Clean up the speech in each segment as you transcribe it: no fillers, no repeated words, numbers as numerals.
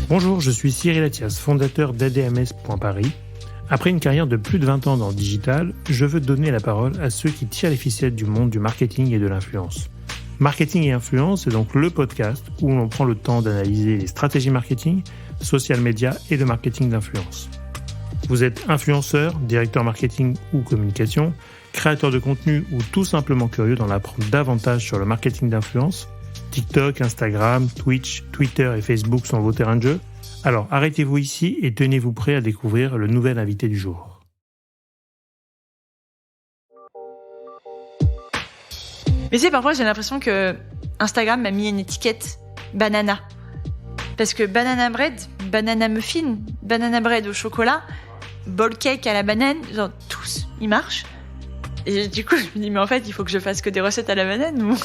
Bonjour, je suis Cyril Attias, fondateur d'ADMS.Paris. Après une carrière de plus de 20 ans dans le digital, je veux donner la parole à ceux qui tirent les ficelles du monde du marketing et de l'influence. Marketing et influence est donc le podcast où l'on prend le temps d'analyser les stratégies marketing, social media et le marketing d'influence. Vous êtes influenceur, directeur marketing ou communication, créateur de contenu ou tout simplement curieux d'en apprendre davantage sur le marketing d'influence? TikTok, Instagram, Twitch, Twitter et Facebook sont vos terrains de jeu? Alors arrêtez-vous ici et tenez-vous prêt à découvrir le nouvel invité du jour. Mais tu sais, parfois j'ai l'impression que Instagram m'a mis une étiquette banana. Parce que banana bread, banana muffin, banana bread au chocolat, bowl cake à la banane, genre tous, ils marchent. Et du coup je me dis mais en fait il faut que je fasse que des recettes à la banane ou...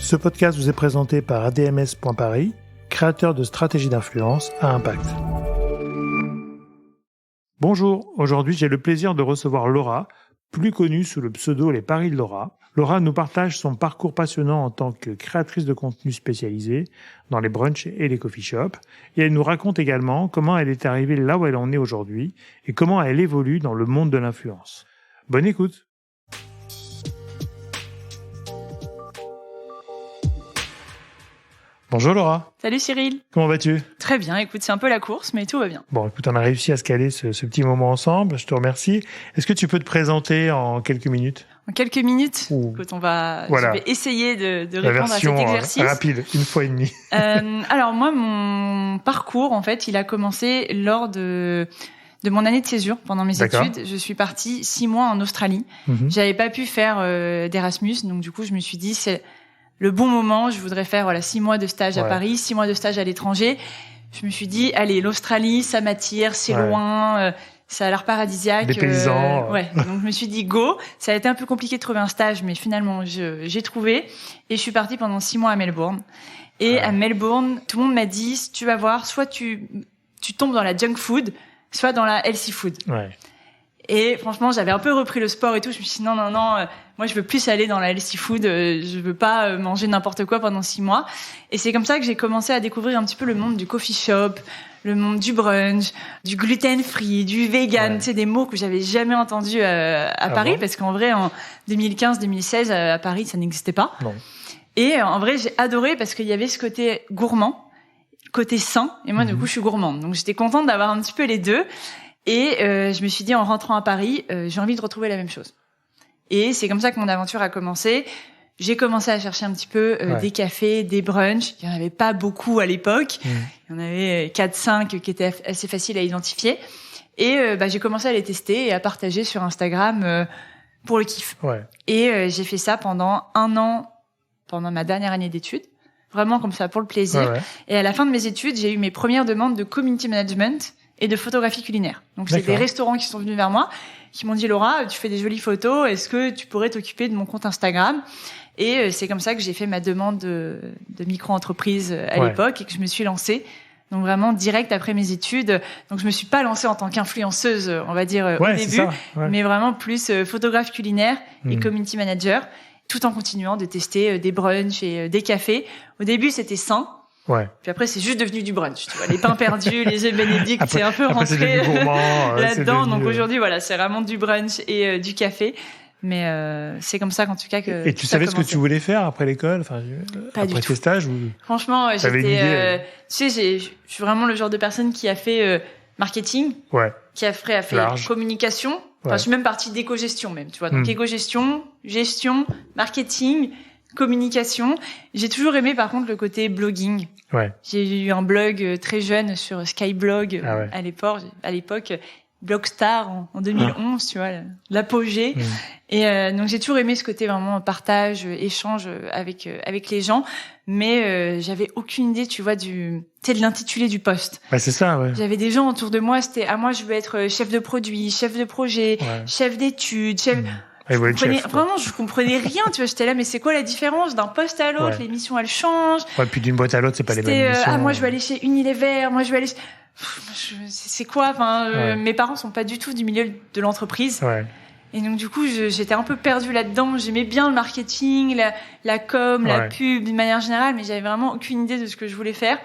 Ce podcast vous est présenté par ADMS.Paris, créateur de stratégies d'influence à impact. Bonjour, aujourd'hui j'ai le plaisir de recevoir Laura, plus connue sous le pseudo Les Paris de Laura. Laura nous partage son parcours passionnant en tant que créatrice de contenu spécialisée dans les brunchs et les coffee shops. Et elle nous raconte également comment elle est arrivée là où elle en est aujourd'hui et comment elle évolue dans le monde de l'influence. Bonne écoute! Bonjour Laura. Salut Cyril. Comment vas-tu? Très bien, écoute, c'est un peu la course, mais tout va bien. Bon, écoute, on a réussi à se caler ce petit moment ensemble, je te remercie. Est-ce que tu peux te présenter en quelques minutes? En quelques minutes, écoute, je vais essayer de répondre à cet exercice. Rapide, une fois et demie. Alors moi, mon parcours, en fait, il a commencé lors de mon année de césure pendant mes études. Je suis partie 6 mois en Australie. J'avais pas pu faire d'Erasmus, donc du coup, je me suis dit, c'est le bon moment, je voudrais faire 6 mois de stage à Paris, 6 mois de stage à l'étranger. Je me suis dit, allez, l'Australie, ça m'attire, c'est loin, ça a l'air paradisiaque. Des paysans. Donc je me suis dit, go. Ça a été un peu compliqué de trouver un stage, mais finalement, j'ai trouvé. Et je suis partie pendant 6 mois à Melbourne. Et à Melbourne, tout le monde m'a dit, si tu vas voir, soit tu tombes dans la junk food, soit dans la healthy food. Ouais. Et franchement, j'avais un peu repris le sport et tout. Je me suis dit non, moi je veux plus aller dans la healthy food. Je veux pas manger n'importe quoi pendant 6 mois. Et c'est comme ça que j'ai commencé à découvrir un petit peu le monde du coffee shop, le monde du brunch, du gluten free, du vegan. C'est des mots que j'avais jamais entendus à Paris parce qu'en vrai, en 2015-2016 à Paris, ça n'existait pas. Non. Et en vrai, j'ai adoré parce qu'il y avait ce côté gourmand, côté sain. Et moi, du coup, je suis gourmande. Donc j'étais contente d'avoir un petit peu les deux. Et je me suis dit, en rentrant à Paris, j'ai envie de retrouver la même chose. Et c'est comme ça que mon aventure a commencé. J'ai commencé à chercher un petit peu des cafés, des brunchs. Il y en avait pas beaucoup à l'époque. Il y en avait 4-5 qui étaient assez faciles à identifier. Et j'ai commencé à les tester et à partager sur Instagram pour le kiff. Ouais. Et j'ai fait ça pendant 1 an, pendant ma dernière année d'études. Vraiment comme ça, pour le plaisir. Ouais. Et à la fin de mes études, j'ai eu mes premières demandes de community management et de photographie culinaire. Donc c'est des restaurants qui sont venus vers moi, qui m'ont dit Laura, tu fais des jolies photos, est-ce que tu pourrais t'occuper de mon compte Instagram? Et c'est comme ça que j'ai fait ma demande de micro-entreprise à l'époque et que je me suis lancée. Donc vraiment direct après mes études. Donc je me suis pas lancée en tant qu'influenceuse, on va dire au début, mais vraiment plus photographe culinaire et community manager, tout en continuant de tester des brunchs et des cafés. Au début c'était sain. Ouais. Puis après, c'est juste devenu du brunch, tu vois. Les pains perdus, les œufs bénédicts, c'est un peu rentré là-dedans. Donc aujourd'hui, voilà, c'est vraiment du brunch et du café. Mais c'est comme ça qu'en tout cas que. Et tu savais ce que tu voulais faire après l'école, enfin, après tes stages ou... Franchement, j'étais. Tu sais, je suis vraiment le genre de personne qui a fait marketing, qui a fait communication. Enfin, je suis même partie d'éco-gestion même, tu vois. Donc éco-gestion, gestion, marketing, communication. J'ai toujours aimé par contre le côté blogging. Ouais. J'ai eu un blog très jeune sur Skyblog à l'époque Blogstar en 2011, tu vois, l'apogée. Et donc j'ai toujours aimé ce côté vraiment partage, échange avec les gens, mais j'avais aucune idée, tu vois, de l'intitulé du poste. Ouais, c'est ça, ouais. J'avais des gens autour de moi, c'était moi je veux être chef de produit, chef de projet, chef d'études, chef vraiment, je comprenais rien, tu vois, j'étais là, mais c'est quoi la différence d'un poste à l'autre? Les missions, elles changent. Ouais, puis d'une boîte à l'autre, c'est pas les mêmes missions. Moi, je vais aller chez Unilever, moi, je vais aller... c'est quoi? Enfin, mes parents sont pas du tout du milieu de l'entreprise. Ouais. Et donc du coup, j'étais un peu perdue là-dedans. J'aimais bien le marketing, la com, la pub d'une manière générale, mais j'avais vraiment aucune idée de ce que je voulais faire.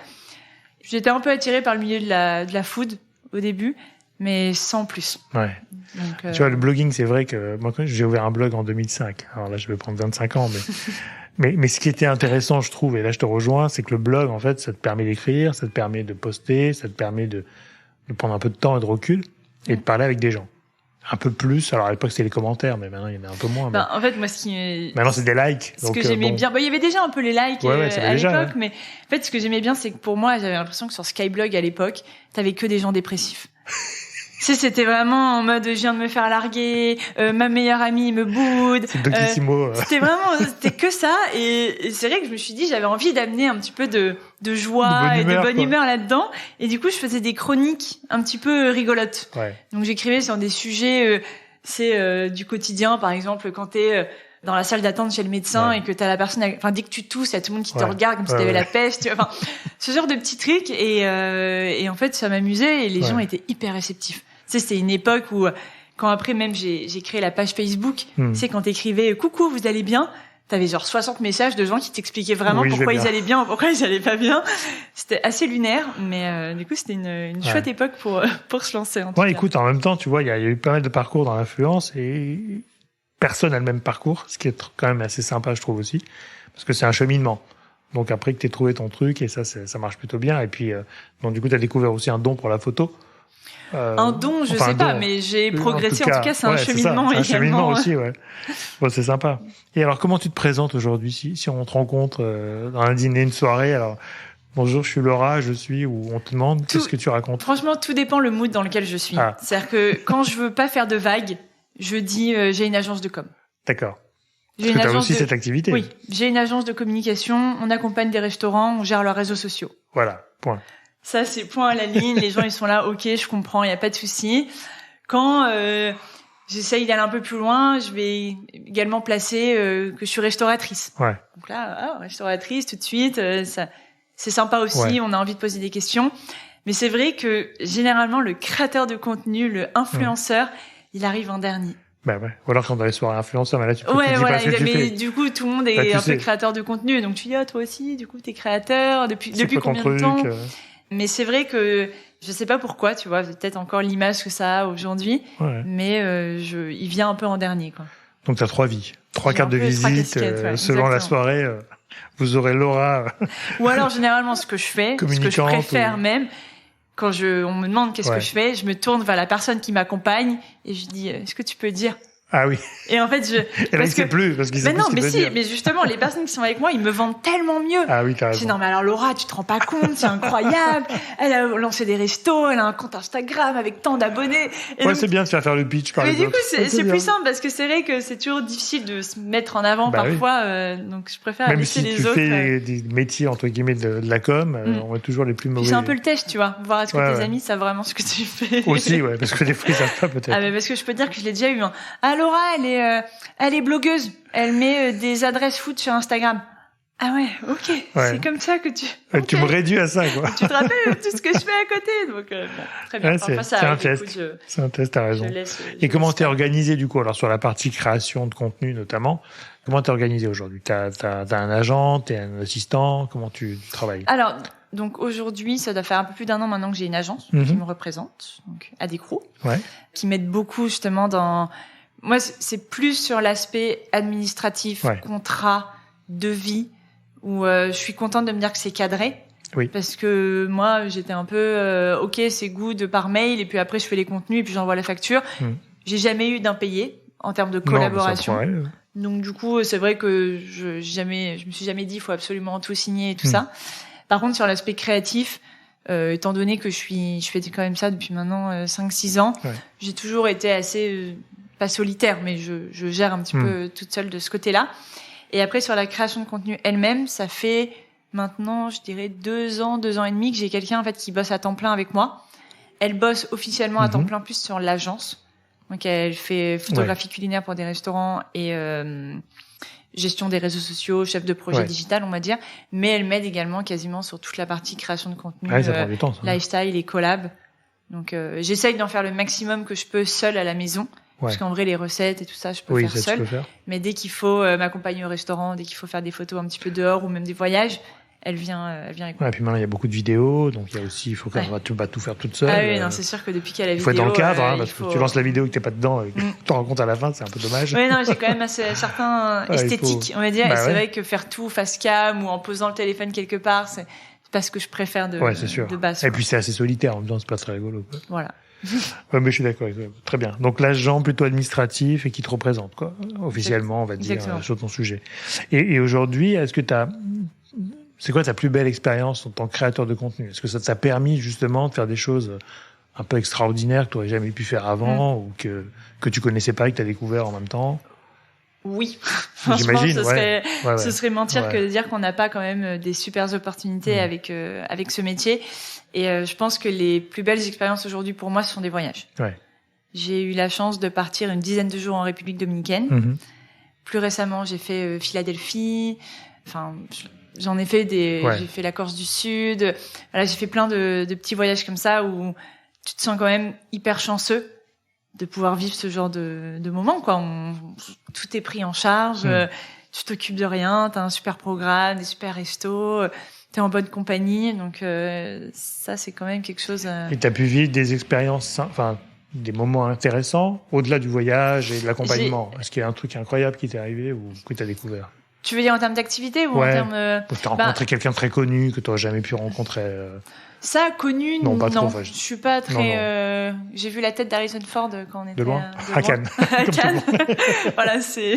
J'étais un peu attirée par le milieu de la food au début, mais sans plus. Ouais. Donc, tu vois, le blogging, c'est vrai que moi, j'ai ouvert un blog en 2005. Alors là, je vais prendre 25 ans, mais ce qui était intéressant, je trouve, et là, je te rejoins, c'est que le blog, en fait, ça te permet d'écrire, ça te permet de poster, ça te permet de prendre un peu de temps et de recul et de parler avec des gens. Un peu plus. Alors à l'époque c'était les commentaires, mais maintenant il y en a un peu moins. En fait, moi maintenant c'est des likes. Ce que j'aimais bien, il y avait déjà un peu les likes à l'époque, mais en fait ce que j'aimais bien, c'est que pour moi, j'avais l'impression que sur Skyblog à l'époque, t'avais que des gens dépressifs. C'était vraiment en mode je viens de me faire larguer, ma meilleure amie me boude. C'est Doctissimo. C'était que ça, et c'est vrai que je me suis dit j'avais envie d'amener un petit peu de joie et de bonne humeur là-dedans, et du coup je faisais des chroniques un petit peu rigolotes. Ouais. Donc j'écrivais sur des sujets, du quotidien, par exemple quand t'es dans la salle d'attente chez le médecin et que t'as la personne, dès que tu tousses, il y a tout le monde qui te regarde comme si t'avais la peste, enfin ce genre de petits trucs, et en fait ça m'amusait et les gens étaient hyper réceptifs. C'était une époque où, quand après même j'ai créé la page Facebook, quand t'écrivais « Coucou, vous allez bien ?» t'avais genre 60 messages de gens qui t'expliquaient vraiment pourquoi ils allaient bien ou pourquoi ils allaient pas bien. C'était assez lunaire, mais du coup c'était une chouette époque pour se lancer. En tout cas. Écoute, en même temps, tu vois, il y a eu pas mal de parcours dans l'influence et personne n'a le même parcours, ce qui est quand même assez sympa, je trouve aussi, parce que c'est un cheminement. Donc après que t'aies trouvé ton truc, et ça marche plutôt bien. Et puis, donc du coup, t'as découvert aussi un don pour la photo. Un don, je sais pas, mais j'ai progressé. En tout cas, c'est un cheminement également. C'est un cheminement aussi, ouais. Bon, c'est sympa. Et alors, comment tu te présentes aujourd'hui si on te rencontre dans un dîner, une soirée, alors bonjour, je suis Laura, ou on te demande, qu'est-ce que tu racontes? Franchement, tout dépend le mood dans lequel je suis. C'est-à-dire que quand je veux pas faire de vagues, je dis j'ai une agence de com. D'accord. Parce que tu as aussi cette activité. Oui, j'ai une agence de communication, on accompagne des restaurants, on gère leurs réseaux sociaux. Voilà, point. Ça, c'est point à la ligne. Les gens, ils sont là, ok, je comprends, il n'y a pas de souci. Quand j'essaye d'aller un peu plus loin, je vais également placer que je suis restauratrice. Ouais. Donc là, restauratrice, tout de suite, ça, c'est sympa aussi, on a envie de poser des questions. Mais c'est vrai que généralement, le créateur de contenu, le influenceur, il arrive en dernier. Bah ouais. Ou alors quand dans les soirées influenceurs, mais là tu peux voilà, pas ce que tu fais. Du coup tout le monde est un peu créateur de contenu, donc tu dis toi aussi, du coup t'es créateur depuis combien de temps Mais c'est vrai que je sais pas pourquoi, tu vois, peut-être encore l'image que ça a aujourd'hui, mais il vient un peu en dernier quoi. Donc t'as 3 vies, 3 cartes de visite selon la soirée. Vous aurez Laura. Ou alors généralement ce que je fais, ce que je préfère même. Quand on me demande qu'est-ce que je fais, je me tourne vers la personne qui m'accompagne et je dis est-ce que tu peux dire? Ah oui. Et en fait, et là, il sait plus, parce qu'il sait plus ce qu'il veut dire. Mais justement, les personnes qui sont avec moi, ils me vendent tellement mieux. Ah oui, t'as raison. Je dis, non, mais alors Laura, tu te rends pas compte, c'est incroyable. Elle a lancé des restos, elle a un compte Instagram avec tant d'abonnés. Et donc, c'est bien de faire le pitch, par exemple. Mais du coup, c'est plus simple, parce que c'est vrai que c'est toujours difficile de se mettre en avant parfois, donc je préfère laisser les autres. Même si tu fais des métiers, entre guillemets, de la com, on va toujours les plus mauvais. C'est un peu le test, tu vois. Voir est-ce que tes amis savent vraiment ce que tu fais. Aussi, parce que des fois, ils savent pas, peut-être. Ah, mais parce que je peux dire que je l'ai déjà eu, hein. Ah, Laura, elle est blogueuse. Elle met des adresses foot sur Instagram. Ah ouais, ok. C'est comme ça que tu... Okay. Tu me réduis à ça, quoi. Tu te rappelles tout ce que je fais à côté. Donc, très bien. C'est un test. C'est un test, t'as raison. Et comment t'es organisé, du coup? Alors, sur la partie création de contenu, notamment, comment t'es organisé aujourd'hui? T'as un agent, t'es un assistant? Comment tu travailles? Alors, donc aujourd'hui, ça doit faire un peu plus d'1 an maintenant que j'ai une agence qui me représente, donc Adécro, qui m'aide beaucoup justement dans... Moi, c'est plus sur l'aspect administratif, contrat, devis, où je suis contente de me dire que c'est cadré. Oui. Parce que moi, j'étais un peu ok, c'est good par mail, et puis après je fais les contenus et puis j'envoie la facture. J'ai jamais eu d'impayé en termes de collaboration. Donc du coup, c'est vrai que je me suis jamais dit il faut absolument tout signer et tout ça. Par contre, sur l'aspect créatif, étant donné que je fais quand même ça depuis maintenant 5-6 ans, j'ai toujours été assez pas solitaire, mais je gère un petit peu toute seule de ce côté-là. Et après, sur la création de contenu elle-même, ça fait maintenant, je dirais 2 ans et demi que j'ai quelqu'un en fait qui bosse à temps plein avec moi. Elle bosse officiellement à temps plein plus sur l'agence. Donc elle fait photographie culinaire pour des restaurants et gestion des réseaux sociaux, chef de projet digital, on va dire. Mais elle m'aide également quasiment sur toute la partie création de contenu, ça prend du temps, ça. Lifestyle et collab. Donc j'essaye d'en faire le maximum que je peux seule à la maison. Parce qu'en vrai, les recettes et tout ça, je peux faire seule. Mais dès qu'il faut m'accompagner au restaurant, dès qu'il faut faire des photos un petit peu dehors ou même des voyages, elle vient avec moi. Ouais, et puis maintenant, il y a beaucoup de vidéos, donc il y a aussi, il faut qu'on va tout faire toute seule. Ah oui, non, c'est sûr que depuis qu'il y a la vidéo. Il faut être dans le cadre, parce que tu lances la vidéo et que t'es pas dedans, et que tu t'en rends compte à la fin, c'est un peu dommage. Oui, non, j'ai quand même un certain esthétique, on va dire. Et c'est vrai que faire tout face cam ou en posant le téléphone quelque part, c'est pas ce que je préfère de base. Et puis c'est assez solitaire, en même temps, c'est pas très rigolo, quoi. Voilà. Ouais, mais je suis d'accord avec toi. Très bien. Donc l'agent plutôt administratif et qui te représente, quoi. Officiellement, on va dire, sur ton sujet. Et aujourd'hui, est-ce que c'est quoi ta plus belle expérience en tant que créateur de contenu? Est-ce que ça t'a permis justement de faire des choses un peu extraordinaires que tu n'aurais jamais pu faire avant ou que tu connaissais pas et que tu as découvert en même temps? Oui, franchement, ce serait mentir que de dire qu'on n'a pas quand même des super opportunités avec ce métier. Et je pense que les plus belles expériences aujourd'hui pour moi, ce sont des voyages. Ouais. J'ai eu la chance de partir une dizaine de jours en République dominicaine. Plus récemment, j'ai fait Philadelphie. Enfin, j'en ai fait j'ai fait la Corse du Sud. Voilà, j'ai fait plein de petits voyages comme ça où tu te sens quand même hyper chanceux de pouvoir vivre ce genre de moment, quoi. Tout est pris en charge. Tu t'occupes de rien. T'as un super programme, des super restos. T'es en bonne compagnie. Donc, ça, c'est quand même quelque chose. Et t'as pu vivre des expériences, enfin, des moments intéressants au-delà du voyage et de l'accompagnement. Est-ce qu'il y a un truc incroyable qui t'est arrivé ou que t'as découvert? Tu veux dire en termes d'activité ou en termes... T'as rencontré quelqu'un de très connu que t'aurais jamais pu rencontrer Ça, connu, non. Pas trop, je suis pas très... J'ai vu la tête d'Harrison Ford quand on était... De loin à Cannes. À Cannes. Voilà, c'est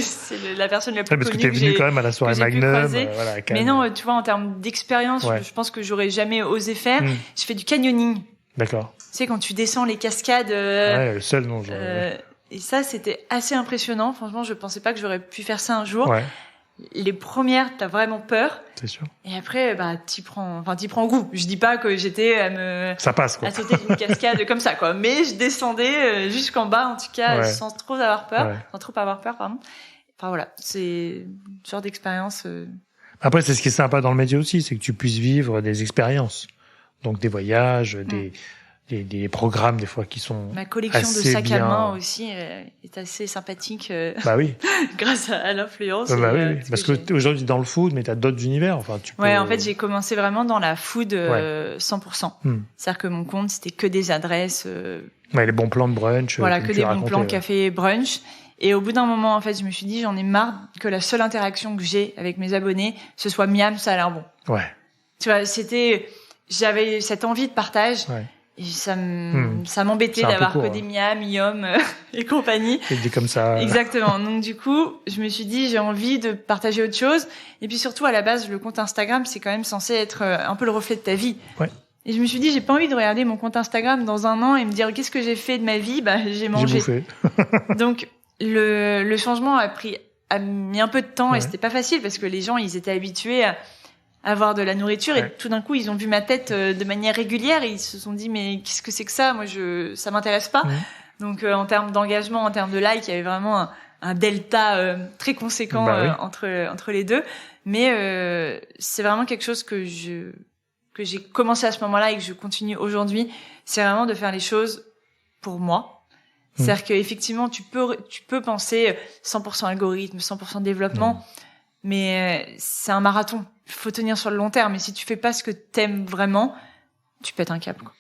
la personne la plus parce connue que t'es venu quand même à la soirée Magnum. Voilà, à Cannes. Mais non, tu vois, en termes d'expérience, je pense que j'aurais jamais osé faire. Je fais du canyoning. D'accord. Tu sais, quand tu descends les cascades... le seul, non. Et ça, c'était assez impressionnant. Franchement, je pensais pas que j'aurais pu faire ça un jour. Ouais. Les premières, t'as vraiment peur. C'est sûr. Et après, t'y prends goût. Je dis pas que j'étais ça passe, quoi. à sauter d'une cascade comme ça, quoi. Mais je descendais jusqu'en bas, en tout cas, sans trop avoir peur. Sans trop avoir peur, pardon. Enfin, voilà. C'est ce genre d'expérience. Après, c'est ce qui est sympa dans le métier aussi, c'est que tu puisses vivre des expériences. Donc, des voyages, des programmes, des fois, qui sont ma collection de sacs à main aussi est assez sympathique. Bah oui. Grâce à l'influence. Oui. Parce que aujourd'hui, dans le food, mais t'as d'autres univers. Enfin, tu peux... Ouais, en fait, j'ai commencé vraiment dans la food 100%. C'est-à-dire que mon compte, c'était que des adresses. Les bons plans de brunch. Voilà, que des bons plans café brunch. Et au bout d'un moment, en fait, je me suis dit, j'en ai marre que la seule interaction que j'ai avec mes abonnés, ce soit miam, ça a l'air bon. Ouais. Tu vois, j'avais cette envie de partage. Ouais. Et ça m'embêtait d'avoir que des miam, yum et compagnie. Et dit comme ça. Exactement. Donc du coup, je me suis dit j'ai envie de partager autre chose. Et puis surtout à la base, le compte Instagram c'est quand même censé être un peu le reflet de ta vie. Ouais. Et je me suis dit j'ai pas envie de regarder mon compte Instagram dans un an et me dire qu'est-ce que j'ai fait de ma vie. J'ai mangé. J'ai bouffé. Donc le changement a mis un peu de temps et c'était pas facile parce que les gens ils étaient habitués à avoir de la nourriture et tout d'un coup ils ont vu ma tête de manière régulière et ils se sont dit mais qu'est-ce que c'est que ça, moi ça m'intéresse pas. Donc en termes d'engagement, en termes de like, il y avait vraiment un delta très conséquent entre les deux, mais c'est vraiment quelque chose que j'ai commencé à ce moment-là et que je continue aujourd'hui, c'est vraiment de faire les choses pour moi. C'est-à-dire qu'effectivement tu peux penser 100% algorithme, 100% développement, mais c'est un marathon. Il faut tenir sur le long terme. Et si tu fais pas ce que t'aimes vraiment, tu pètes un câble, quoi.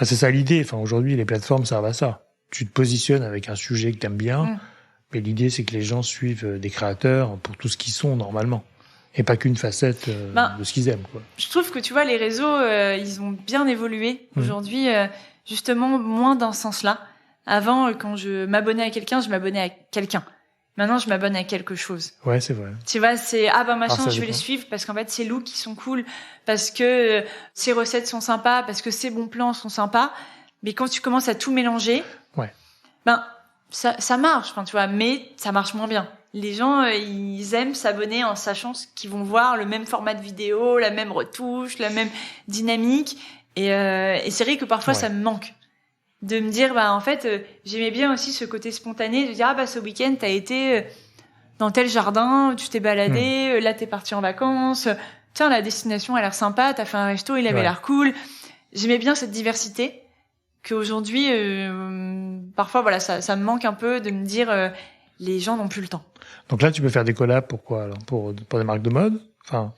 C'est ça l'idée. Enfin, aujourd'hui, les plateformes servent à ça. Tu te positionnes avec un sujet que t'aimes bien. Mais l'idée, c'est que les gens suivent des créateurs pour tout ce qu'ils sont normalement. Et pas qu'une facette de ce qu'ils aiment, quoi. Je trouve que, tu vois, les réseaux, ils ont bien évolué. Aujourd'hui, justement, moins dans ce sens-là. Avant, quand je m'abonnais à quelqu'un, je m'abonnais à quelqu'un. Maintenant, je m'abonne à quelque chose. Ouais, c'est vrai. Tu vois, c'est machin, je vais les suivre parce qu'en fait, ces looks qui sont cool, parce que ces recettes sont sympas, parce que ces bons plans sont sympas. Mais quand tu commences à tout mélanger, ça marche, enfin, tu vois, mais ça marche moins bien. Les gens, ils aiment s'abonner en sachant qu'ils vont voir le même format de vidéo, la même retouche, la même dynamique. Et c'est vrai que parfois, ça me manque. De me dire en fait j'aimais bien aussi ce côté spontané de dire ce week-end t'as été dans tel jardin, tu t'es baladé, là t'es parti en vacances, tiens la destination a l'air sympa, t'as fait un resto, il avait l'air cool. J'aimais bien cette diversité qu'aujourd'hui parfois, voilà, ça me manque un peu de me dire, les gens n'ont plus le temps. Donc là, tu peux faire des collabs pour quoi alors pour des marques de mode. Enfin,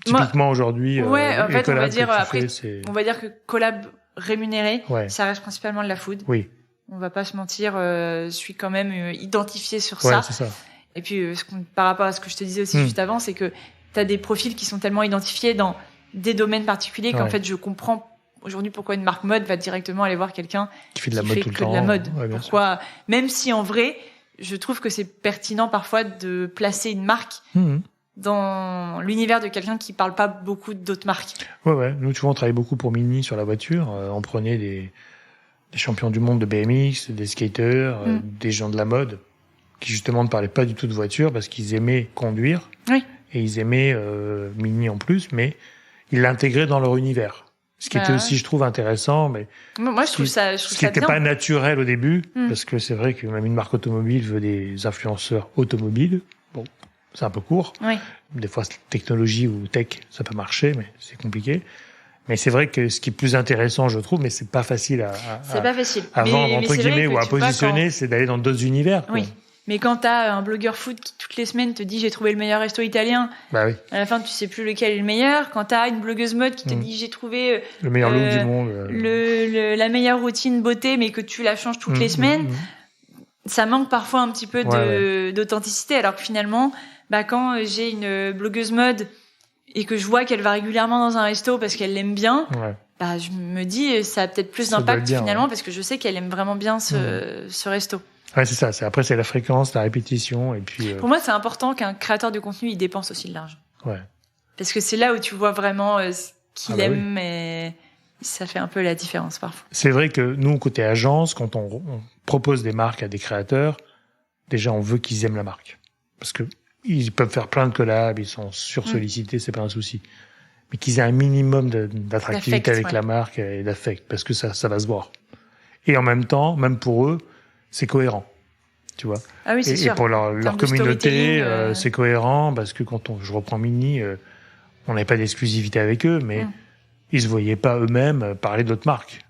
typiquement aujourd'hui, ouais, en les fait, on va collabs dire que tu après, fais, on va dire que collab rémunéré, Ouais. ça reste principalement de la food. Oui, On va pas se mentir, je suis quand même identifiée sur ouais, ça. c'est ça. Et puis, par rapport à ce que je te disais aussi juste avant, c'est que t'as des profils qui sont tellement identifiés dans des domaines particuliers qu'en fait, je comprends aujourd'hui pourquoi une marque mode va directement aller voir quelqu'un qui fait de la mode tout le temps. De la mode. Ouais, pourquoi, même si en vrai, je trouve que c'est pertinent parfois de placer une marque dans l'univers de quelqu'un qui parle pas beaucoup d'autres marques. Ouais. Nous, tu vois, on travaille beaucoup pour Mini sur la voiture. On prenait des champions du monde de BMX, des skaters, des gens de la mode, qui justement ne parlaient pas du tout de voiture parce qu'ils aimaient conduire. Oui. Et ils aimaient Mini en plus, mais ils l'intégraient dans leur univers. Ce qui était aussi, je trouve, intéressant, mais moi, je trouve ça ce qui n'était pas naturel au début, parce que c'est vrai que même une marque automobile veut des influenceurs automobiles. Bon, c'est un peu court. Oui. Des fois, technologie ou tech, ça peut marcher, mais c'est compliqué. Mais c'est vrai que ce qui est plus intéressant, je trouve, mais c'est pas facile à vendre, entre guillemets, ou à positionner, c'est d'aller dans d'autres univers. Quoi. Oui. Mais quand t'as un blogueur food qui toutes les semaines te dit j'ai trouvé le meilleur resto italien, bah oui. À la fin tu sais plus lequel est le meilleur. Quand t'as une blogueuse mode qui te dit j'ai trouvé le meilleur look du monde, la meilleure routine beauté, mais que tu la changes toutes les semaines, ça manque parfois un petit peu d'authenticité. Alors que finalement, quand j'ai une blogueuse mode et que je vois qu'elle va régulièrement dans un resto parce qu'elle l'aime bien, je me dis ça a peut-être plus d'impact finalement parce que je sais qu'elle aime vraiment bien ce resto. Ouais, c'est ça. Après, c'est la fréquence, la répétition, et puis. Pour moi, c'est important qu'un créateur de contenu, il dépense aussi de l'argent. Ouais. Parce que c'est là où tu vois vraiment ce qu'il aime et ça fait un peu la différence parfois. C'est vrai que nous, côté agence, quand on propose des marques à des créateurs, déjà, on veut qu'ils aiment la marque. Parce que ils peuvent faire plein de collabs, ils sont sursollicités, c'est pas un souci. Mais qu'ils aient un minimum d'attractivité avec la marque et d'affect, parce que ça va se voir. Et en même temps, même pour eux, c'est cohérent, tu vois. Ah oui, c'est sûr. Et pour leur communauté, c'est cohérent parce que quand je reprends Mini, on n'avait pas d'exclusivité avec eux, mais ils se voyaient pas eux-mêmes parler d'autres marques.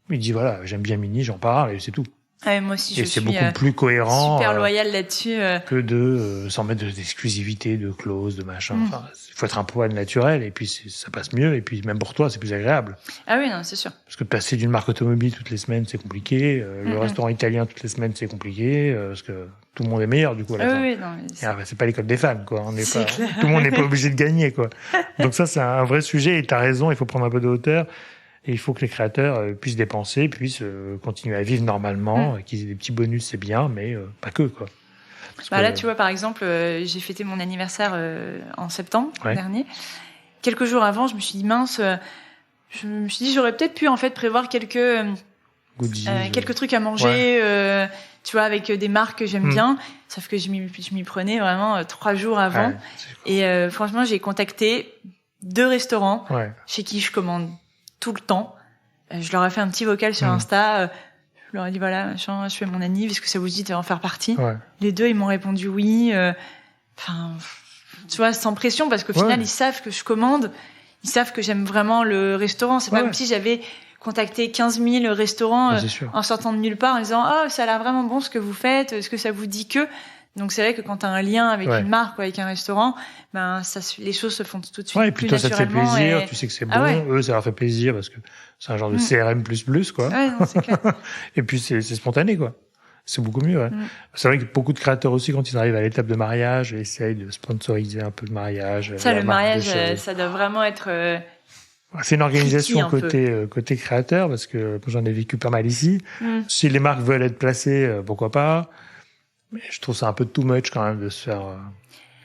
Ils disent voilà, j'aime bien Mini, j'en parle et c'est tout. Ah, moi aussi, et c'est beaucoup plus cohérent. Super loyal là-dessus. Que de s'en mettre d'exclusivité, de clauses, de machin. Enfin, il faut être un poil naturel et puis ça passe mieux et puis même pour toi, c'est plus agréable. Ah oui, non, c'est sûr. Parce que passer d'une marque automobile toutes les semaines, c'est compliqué. Le restaurant italien toutes les semaines, c'est compliqué parce que tout le monde est meilleur du coup à la fin. Oui, non, c'est pas l'école des fans, quoi. Tout le monde n'est pas obligé de gagner, quoi. Donc ça, c'est un vrai sujet et t'as raison, il faut prendre un peu de hauteur. Et il faut que les créateurs puissent dépenser, puissent continuer à vivre normalement, qu'ils aient des petits bonus, c'est bien, mais pas que, quoi. Là, tu vois, par exemple, j'ai fêté mon anniversaire en septembre dernier. Quelques jours avant, je me suis dit, mince, j'aurais peut-être pu, en fait, prévoir quelques trucs à manger, tu vois, avec des marques que j'aime bien. Sauf que je m'y prenais vraiment 3 jours avant. Et franchement, j'ai contacté 2 restaurants chez qui je commande tout le temps. Je leur ai fait un petit vocal sur Insta. Je leur ai dit voilà, machin, je fais mon anniv, est-ce que ça vous dit d'en faire partie? Les 2, ils m'ont répondu oui. Enfin, tu vois, sans pression, parce qu'au final, ils savent que je commande. Ils savent que j'aime vraiment le restaurant. C'est pas comme si j'avais contacté 15 000 restaurants en sortant de nulle part en disant oh, ça a l'air vraiment bon ce que vous faites. Est-ce que ça vous dit que? Donc c'est vrai que quand t'as un lien avec une marque ou avec un restaurant, les choses se font tout de suite et puis plus toi ça te fait plaisir, et... tu sais que c'est bon, eux ça leur fait plaisir parce que c'est un genre de CRM++, quoi. Ouais, non, c'est clair. Et puis c'est spontané, quoi. C'est beaucoup mieux, C'est vrai que beaucoup de créateurs aussi, quand ils arrivent à l'étape de mariage, essayent de sponsoriser un peu le mariage. Ça, le mariage, ça doit vraiment être... C'est une organisation côté créateur, parce que j'en ai vécu pas mal ici. Si les marques veulent être placées, pourquoi pas. Mais je trouve ça un peu too much quand même de se faire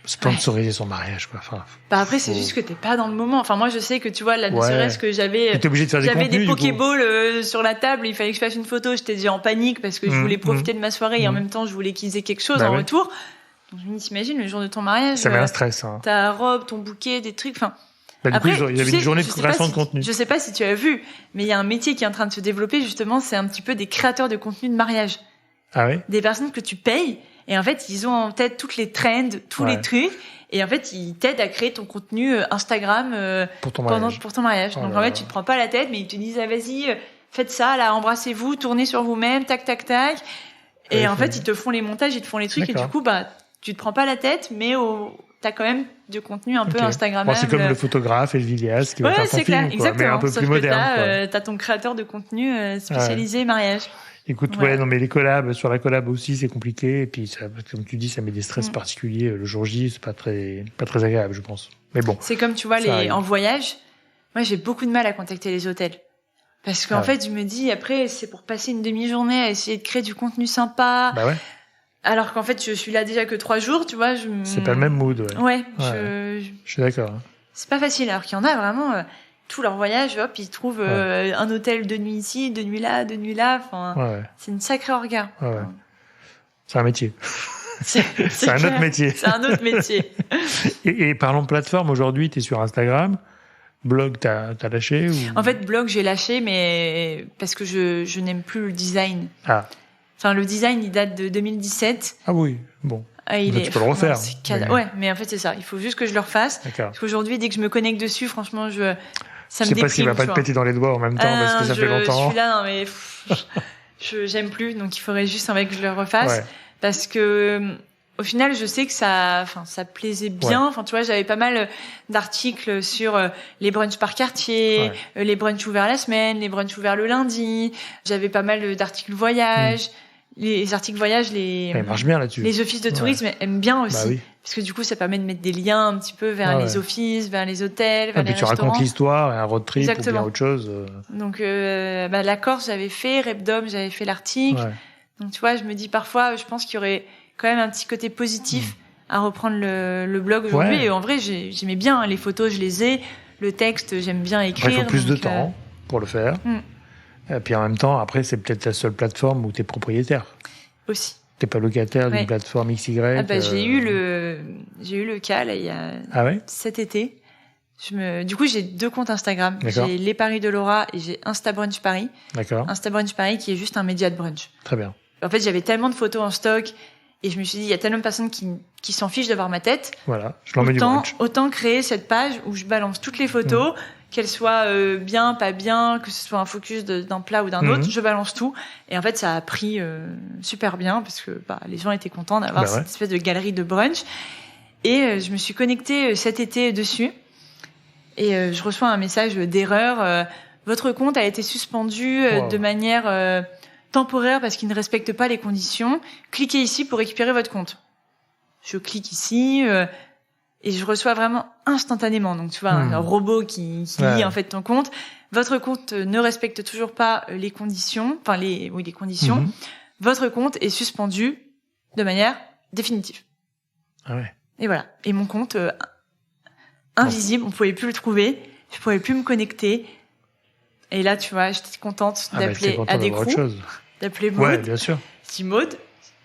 sponsoriser son mariage, quoi. Enfin, après, c'est juste que t'es pas dans le moment. Enfin, moi, je sais que tu vois, là, ne serait-ce que j'avais des Pokéballs sur la table, il fallait que je fasse une photo. J'étais déjà en panique parce que je voulais profiter de ma soirée et en même temps, je voulais qu'ils aient quelque chose en retour. Donc, je me dis, t'imagines, le jour de ton mariage. Ça met un stress, hein. Ta robe, ton bouquet, des trucs, enfin. Après, il y avait une journée de création de contenu. Je sais pas si tu as vu, mais il y a un métier qui est en train de se développer, justement, c'est un petit peu des créateurs de contenu de mariage. Ah oui? Des personnes que tu payes. Et en fait, ils ont en tête toutes les trends, tous les trucs. Et en fait, ils t'aident à créer ton contenu Instagram pour ton mariage. Donc en fait, tu te prends pas la tête, mais ils te disent ah vas-y, faites ça, là, embrassez-vous, tournez sur vous-même, tac, tac, tac. Et Ouais, en fait, ils te font les montages, ils te font les trucs, D'accord. et du coup, tu te prends pas la tête, mais t'as quand même du contenu un peu Ok. Instagrammable. Bon, c'est comme le photographe et le vidéaste qui va Ouais, faire ton c'est film, clair, quoi, exactement. mais un peu Sauf plus que moderne. quoi. t'as ton créateur de contenu spécialisé mariage. Écoute, Voilà. ouais, non, mais les collabs, sur la collab aussi, c'est compliqué. Et puis, ça, comme tu dis, ça met des stress particuliers. Le jour J, c'est pas très agréable, je pense. Mais bon. C'est comme, tu vois, Ça arrive. en voyage, moi, j'ai beaucoup de mal à contacter les hôtels. Parce qu'en fait, je me dis, après, c'est pour passer une demi-journée à essayer de créer du contenu sympa. Bah ouais. Alors qu'en fait, je suis là déjà que 3 jours, tu vois. C'est pas le même mood, ouais. Ouais, Je suis d'accord. Hein. c'est pas facile. Alors qu'il y en a vraiment, tout leur voyage, hop, ils trouvent un hôtel 2 nuits ici, 2 nuits là, 2 nuits là. Enfin, Ouais. c'est une sacrée orga. Ouais. C'est un métier. C'est un clair. autre métier. C'est un autre métier. Et parlons plateforme, aujourd'hui, tu es sur Instagram. Blog, t'as lâché ou... En fait, blog, j'ai lâché, mais parce que je n'aime plus le design. Ah. Enfin, le design, il date de 2017. Ah oui, bon. Il tu peux le refaire. Non, ouais, mais en fait, c'est ça. Il faut juste que je le refasse. D'accord. Parce qu'aujourd'hui, dès que je me connecte dessus, franchement, ça me Je sais déprime. pas s'il va pas te péter dans les doigts en même temps parce que ça fait longtemps. Je suis là, non, mais j'aime plus, donc il faudrait juste que je le refasse. Ouais. Parce que, au final, je sais que ça plaisait bien. Ouais. Enfin, tu vois, j'avais pas mal d'articles sur les brunchs par quartier, les brunchs ouverts la semaine, les brunchs ouverts le lundi. J'avais pas mal d'articles voyage. Les articles voyage, Il marche bien là-dessus. les offices de tourisme aiment bien aussi. Bah oui. Parce que du coup, ça permet de mettre des liens un petit peu vers les offices, vers les hôtels, vers les puis tu restaurants. racontes l'histoire et un road trip Exactement. ou bien autre chose. Donc, la Corse, j'avais fait, Repdom, j'avais fait l'article. Ouais. Donc, tu vois, je me dis parfois, je pense qu'il y aurait quand même un petit côté positif à reprendre le blog aujourd'hui. Ouais. Et en vrai, j'aimais bien les photos, je les ai. Le texte, j'aime bien écrire. Après, il faut plus de donc, temps pour le faire. Et puis en même temps, après, c'est peut-être la seule plateforme où tu es propriétaire. Aussi. T'es pas locataire d'une plateforme XY. J'ai eu le cas, là, il y a cet été. Du coup, j'ai 2 comptes Instagram. D'accord. J'ai Les Paris de Laura et j'ai Insta Brunch Paris. D'accord. Insta Brunch Paris qui est juste un média de brunch. Très bien. En fait, j'avais tellement de photos en stock et je me suis dit, il y a tellement de personnes qui s'en fichent de voir ma tête. Voilà. Je l'en mets du brunch. Autant créer cette page où je balance toutes les photos, qu'elles soient bien, pas bien, que ce soit un focus d'un plat ou d'un autre, je balance tout. Et en fait, ça a pris super bien parce que les gens étaient contents d'avoir cette espèce de galerie de brunch. Et je me suis connectée cet été dessus. Et je reçois un message d'erreur. Votre compte a été suspendu de manière temporaire parce qu'il ne respecte pas les conditions. Cliquez ici pour récupérer votre compte. Je clique ici et je reçois vraiment instantanément. Donc tu vois, un robot qui lit en fait ton compte. Votre compte ne respecte toujours pas les conditions. Enfin les conditions. Votre compte est suspendu de manière définitive. Ah ouais. Et voilà. Et mon compte invisible, on pouvait plus le trouver, je pouvais plus me connecter. Et là, tu vois, j'étais contente d'appeler à des groupes, d'appeler Maud. Ouais, bien sûr. Je dis Maud,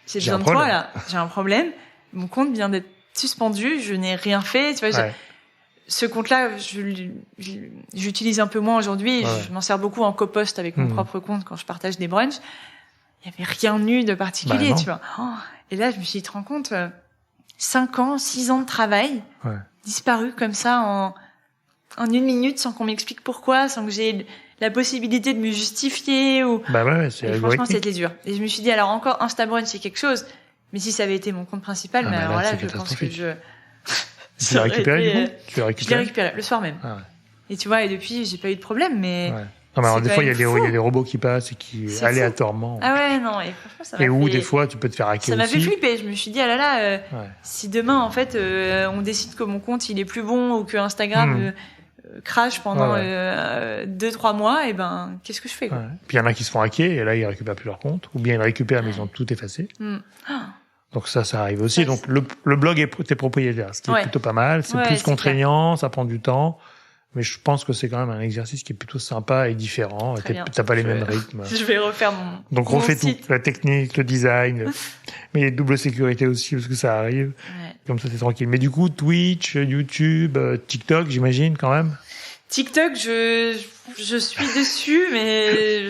j'ai besoin de toi là, j'ai un problème. Mon compte vient d'être suspendu, je n'ai rien fait. Tu vois, ce compte-là, j'utilise un peu moins aujourd'hui. Je m'en sers beaucoup en copost avec mon propre compte quand je partage des brunchs. Il y avait rien eu de particulier, tu vois. Et là, je me suis dit, tu te rends compte, 5 ans, 6 ans de travail disparu comme ça en 1 minute sans qu'on m'explique pourquoi, sans que j'ai la possibilité de me justifier ou. C'est franchement, c'était dur. Et je me suis dit, alors encore Instabrunch, c'est quelque chose. Mais si ça avait été mon compte principal, mais alors là, je pense que tu l'as récupéré du coup? Je l'ai récupéré le soir même. Et tu vois, et depuis, j'ai pas eu de problème, mais. Non, mais alors, des fois, il y a des robots qui passent et qui, aléatoirement. Ah ouais, non, et franchement, ça m'a fait... où, des fois, tu peux te faire hacker aussi. Ça m'a fait flipper. Je me suis dit, ah là là, si demain, en fait, on décide que mon compte, il est plus bon ou que Instagram crash pendant 2-3 mois, et ben, qu'est-ce que je fais, quoi. Puis il y en a qui se font hacker et là, ils récupèrent plus leur compte. Ou bien ils le récupèrent, mais ils ont tout effacé. Donc ça arrive aussi. Donc le blog t'es propriétaire, ce qui est plutôt pas mal. C'est plus contraignant, ça prend du temps. Mais je pense que c'est quand même un exercice qui est plutôt sympa et différent. T'as pas les mêmes rythmes. Je vais refaire mon Donc refais tout. site. La technique, le design. Mais il y a double sécurité aussi parce que ça arrive. Comme ça, t'es tranquille. Mais du coup, Twitch, YouTube, TikTok, j'imagine quand même. TikTok, je suis dessus, mais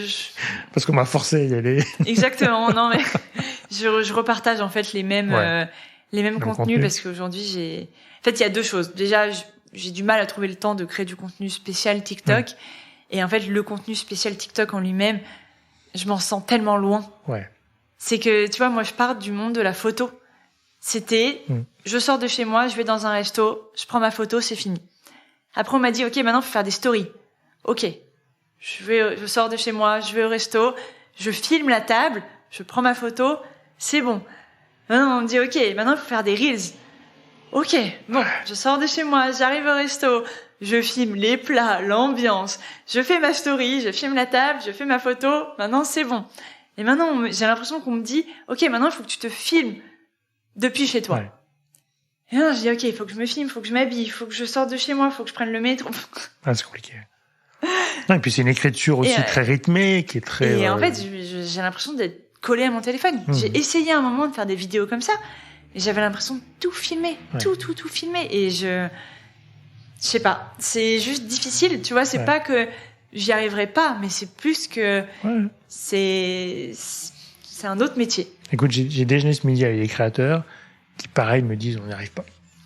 parce qu'on m'a forcé à y aller. Exactement. Non, mais je repartage en fait les mêmes contenus parce qu'aujourd'hui En fait, il y a 2 choses. Déjà, j'ai du mal à trouver le temps de créer du contenu spécial TikTok. Et en fait, le contenu spécial TikTok en lui-même, je m'en sens tellement loin. Ouais. C'est que, tu vois, moi, je pars du monde de la photo. C'était, je sors de chez moi, je vais dans un resto, je prends ma photo, c'est fini. Après, on m'a dit, OK, maintenant, faut faire des stories. OK. Je sors de chez moi, je vais au resto, je filme la table, je prends ma photo, c'est bon. Maintenant, on me dit, OK, maintenant, il faut faire des reels. OK. Bon, je sors de chez moi, j'arrive au resto, je filme les plats, l'ambiance, je fais ma story, je filme la table, je fais ma photo, maintenant, c'est bon. Et maintenant, j'ai l'impression qu'on me dit, OK, maintenant, il faut que tu te filmes depuis chez toi. Ouais. Et là, je dis, OK, il faut que je me filme, il faut que je m'habille, il faut que je sorte de chez moi, il faut que je prenne le métro. Ah, c'est compliqué. Non, et puis c'est une écriture aussi très rythmée, qui est très... Et en fait, j'ai l'impression d'être collée à mon téléphone. J'ai essayé un moment de faire des vidéos comme ça, et j'avais l'impression de tout filmer, tout filmer. Et je sais pas, c'est juste difficile, tu vois, c'est pas que j'y arriverai pas, mais c'est plus que c'est un autre métier. Écoute, j'ai déjeuné ce midi avec des créateurs qui, pareil, me disent, on n'y arrive pas.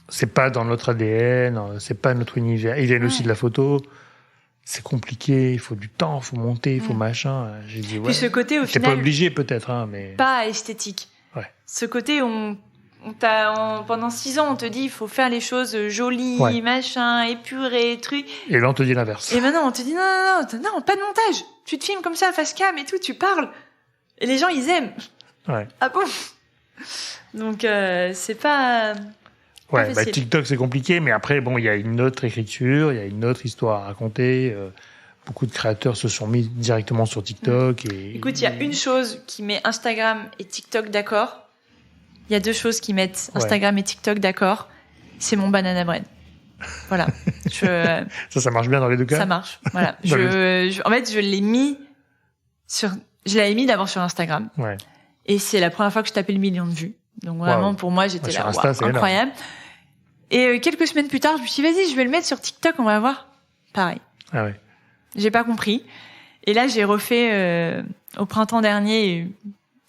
C'est pas dans notre ADN, c'est pas notre univers. Ils viennent aussi de la photo. C'est compliqué, il faut du temps, il faut monter, il faut machin. J'ai dit, Puis ce côté, au final, pas obligé peut-être, hein, mais... Pas esthétique. Ouais. Ce côté, pendant 6 ans, on te dit, il faut faire les choses jolies, machin, épurées, trucs. Et là, on te dit l'inverse. Et maintenant, on te dit, non, pas de montage. Tu te filmes comme ça, face cam et tout, tu parles. Et les gens, ils aiment. Ouais. Ah bon? Donc, c'est pas... Ouais, bah, TikTok, c'est compliqué, mais après, bon, il y a une autre écriture, il y a une autre histoire à raconter. Beaucoup de créateurs se sont mis directement sur TikTok. Écoute, il y a une chose qui met Instagram et TikTok d'accord. Il y a 2 choses qui mettent Instagram et TikTok d'accord. C'est mon banana bread. Voilà. Ça marche bien dans les deux cas? Ça marche. Voilà. En fait, je l'avais mis d'abord sur Instagram. Ouais. Et c'est la première fois que je tapais le 1 million de vues. Donc vraiment, pour moi, j'étais là, incroyable. Et quelques semaines plus tard, je me suis dit, vas-y, je vais le mettre sur TikTok, on va voir. Pareil. Ah ouais. J'ai pas compris. Et là, j'ai refait au printemps dernier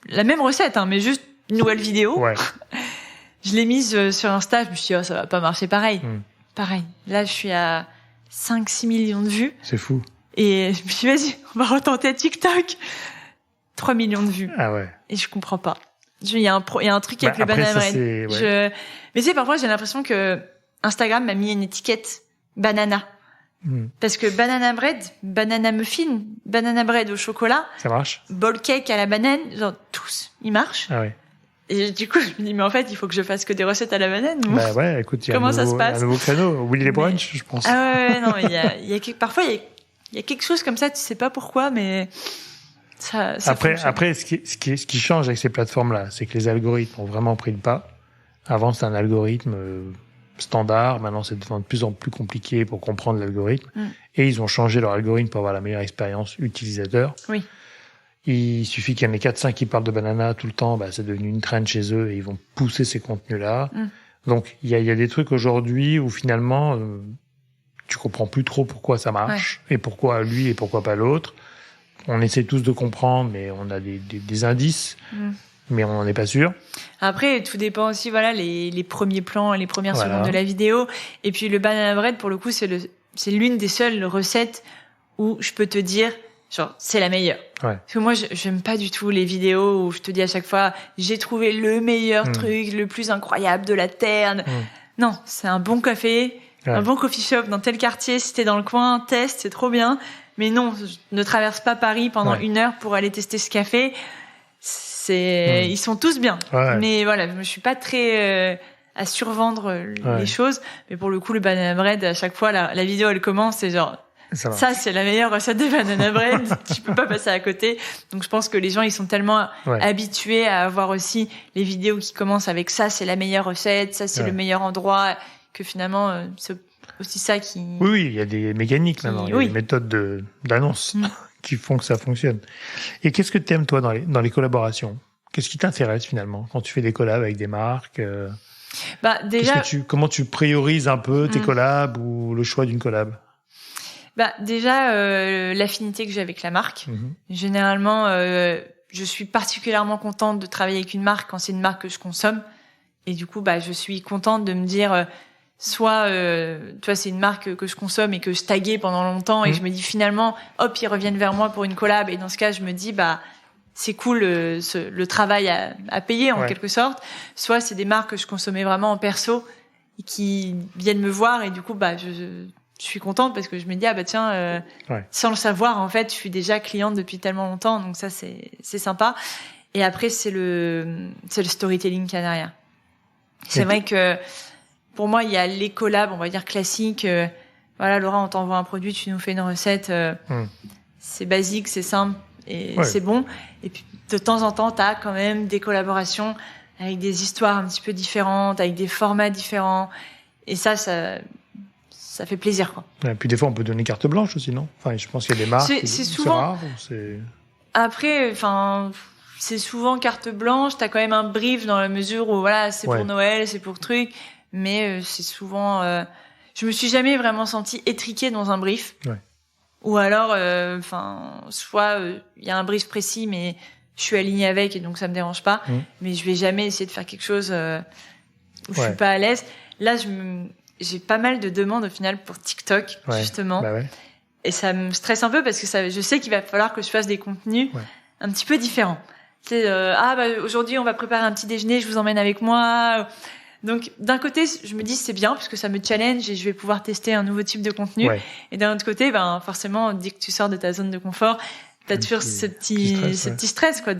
la même recette, hein, mais juste une nouvelle vidéo. Ouais. Je l'ai mise sur Insta, je me suis dit, ça va pas marcher pareil. Pareil. Là, je suis à 5-6 millions de vues. C'est fou. Et je me suis dit, vas-y, on va retenter TikTok. 3 millions de vues. Ah ouais. Et je comprends pas. Il y a un truc avec le banana bread. Mais tu sais, parfois, j'ai l'impression que Instagram m'a mis une étiquette banana. Parce que banana bread, banana muffin, banana bread au chocolat. Ça marche. Ball cake à la banane, genre, tous, ils marchent. Ah ouais. Et du coup, je me dis, mais en fait, il faut que je fasse que des recettes à la banane. Bah ouais, écoute, il y a un nouveau créneau. Willy les brunch, je pense. Ah ouais, non, mais parfois, il y a quelque chose comme ça, tu sais pas pourquoi, mais ça après, ce qui change avec ces plateformes-là, c'est que les algorithmes ont vraiment pris le pas. Avant, c'était un algorithme standard. Maintenant, c'est de plus en plus compliqué pour comprendre l'algorithme. Et ils ont changé leur algorithme pour avoir la meilleure expérience utilisateur. Oui. Il suffit qu'il y en ait 4-5 qui parlent de banana tout le temps, c'est devenu une trend chez eux et ils vont pousser ces contenus-là. Donc, il y a des trucs aujourd'hui où finalement, tu comprends plus trop pourquoi ça marche et pourquoi lui et pourquoi pas l'autre. On essaie tous de comprendre, mais on a des indices, mais on n'en est pas sûr. Après, tout dépend aussi, voilà, les premiers plans, les premières secondes de la vidéo. Et puis, le banana bread, pour le coup, c'est l'une des seules recettes où je peux te dire, genre, c'est la meilleure. Ouais. Parce que moi, j'aime pas du tout les vidéos où je te dis à chaque fois, j'ai trouvé le meilleur truc, le plus incroyable de la Terre. Non, c'est un bon café, un bon coffee shop dans tel quartier. Si t'es dans le coin, teste, c'est trop bien. Mais non, ne traverse pas Paris pendant 1 heure pour aller tester ce café. Ils sont tous bien. Ouais. Mais voilà, je suis pas très à survendre les choses. Mais pour le coup, le banana bread, à chaque fois, la vidéo, elle commence, c'est genre, ça, c'est la meilleure recette de banana bread. Tu peux pas passer à côté. Donc, je pense que les gens, ils sont tellement habitués à avoir aussi les vidéos qui commencent avec ça, c'est la meilleure recette, ça, c'est le meilleur endroit, que finalement, c'est aussi ça qui... Oui, il y a des mécaniques maintenant, il y a des méthodes d'annonce qui font que ça fonctionne. Et qu'est-ce que tu aimes, toi, dans les collaborations? Qu'est-ce qui t'intéresse, finalement, quand tu fais des collabs avec des marques déjà... Comment tu priorises un peu tes collabs ou le choix d'une collab? Déjà, l'affinité que j'ai avec la marque. Généralement, je suis particulièrement contente de travailler avec une marque quand c'est une marque que je consomme. Et du coup, je suis contente de me dire... soit tu vois, c'est une marque que je consomme et que je taguais pendant longtemps et je me dis finalement hop, ils reviennent vers moi pour une collab, et dans ce cas je me dis c'est cool, le travail à payer en quelque sorte. Soit c'est des marques que je consommais vraiment en perso et qui viennent me voir, et du coup je suis contente parce que je me dis tiens, sans le savoir en fait je suis déjà cliente depuis tellement longtemps, donc ça c'est sympa. Et après c'est le storytelling qu'il y a derrière. C'est vrai que pour moi il y a les collabs, on va dire classiques, voilà, Laura, on t'envoie un produit, tu nous fais une recette, c'est basique, c'est simple et c'est bon. Et puis de temps en temps t'as quand même des collaborations avec des histoires un petit peu différentes, avec des formats différents, et ça fait plaisir, quoi. Et puis des fois on peut donner carte blanche aussi, non? Enfin, je pense qu'il y a des marques, c'est souvent rare, c'est... Après, enfin, c'est souvent carte blanche, t'as quand même un brief dans la mesure où voilà, c'est pour Noël, c'est pour truc, mais c'est souvent je me suis jamais vraiment sentie étriquée dans un brief. Ou alors soit il y a un brief précis mais je suis alignée avec et donc ça me dérange pas, mais je vais jamais essayer de faire quelque chose où je suis pas à l'aise. Là, j'ai pas mal de demandes au final pour TikTok, justement. Et ça me stresse un peu parce que je sais qu'il va falloir que je fasse des contenus un petit peu différents. Tu sais, aujourd'hui on va préparer un petit déjeuner, je vous emmène avec moi. Donc d'un côté, je me dis c'est bien parce que ça me challenge et je vais pouvoir tester un nouveau type de contenu. Et d'un autre côté, forcément, dès que tu sors de ta zone de confort, t'as toujours ce petit stress, quoi,